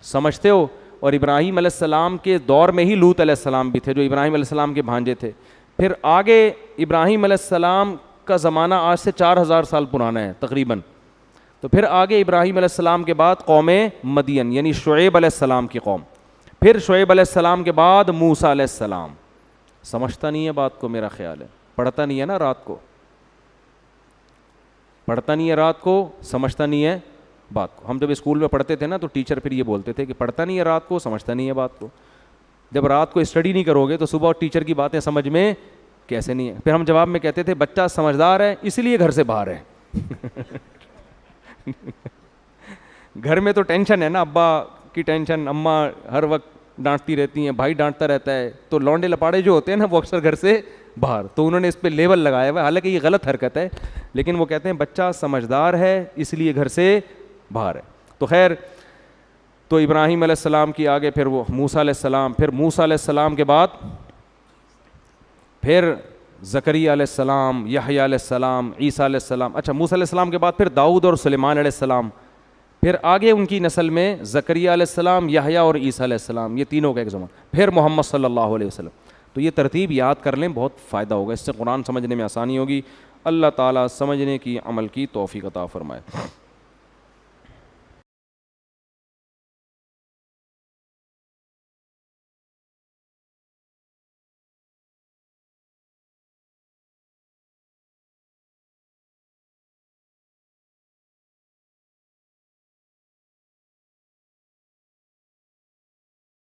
سمجھتے ہو؟ اور ابراہیم علیہ السلام کے دور میں ہی لوط علیہ السلام بھی تھے جو ابراہیم علیہ السلام کے بھانجے تھے. پھر آگے ابراہیم علیہ السلام کا زمانہ آج سے 4000 سال پرانا ہے تقریباً. تو پھر آگے ابراہیم علیہ السلام کے بعد قوم مدین یعنی شعیب علیہ السلام کی قوم. پھر شعیب علیہ السلام کے بعد موسیٰ علیہ السلام. سمجھتا نہیں ہے بات کو, میرا خیال ہے پڑھتا نہیں ہے نا رات کو, پڑھتا نہیں ہے رات کو, سمجھتا نہیں ہے بات کو. ہم جب اسکول میں پڑھتے تھے نا تو ٹیچر پھر یہ بولتے تھے کہ پڑھتا نہیں ہے رات کو, سمجھتا نہیں ہے بات کو. جب رات کو اسٹڈی نہیں کرو گے تو صبح ٹیچر کی باتیں سمجھ میں کیسے نہیں ہے. پھر ہم جواب میں کہتے تھے بچہ سمجھدار ہے اس لیے گھر سے باہر ہے. گھر میں تو ٹینشن ہے نا, ابا کی ٹینشن, اماں ہر وقت ڈانٹتی رہتی ہیں, بھائی ڈانٹتا رہتا ہے, تو لونڈے لپاڑے جو ہوتے ہیں نا وہ اکثر گھر سے باہر. تو انہوں نے اس پہ لیبل لگایا ہوا ہے, حالانکہ یہ غلط حرکت ہے, لیکن وہ کہتے ہیں بچہ سمجھدار ہے اس لیے گھر سے باہر ہے. تو خیر, تو ابراہیم علیہ السلام کی آگے پھر وہ موسیٰ علیہ السلام, پھر موسیٰ علیہ السلام کے بعد پھر زکریا علیہ السلام, یحییٰ علیہ السلام, عیسیٰ علیہ السلام. اچھا, موسیٰ علیہ السلام کے بعد پھر داؤد اور سلیمان علیہ السلام. پھر آگے ان کی نسل میں زکریا علیہ السلام, یحییٰ اور عیسیٰ علیہ السلام, یہ تینوں کا ایک زمان. پھر محمد صلی اللہ علیہ وسلم. تو یہ ترتیب یاد کر لیں, بہت فائدہ ہوگا, اس سے قرآن سمجھنے میں آسانی ہوگی. اللہ تعالیٰ سمجھنے کی, عمل کی توفیق عطا فرمائے.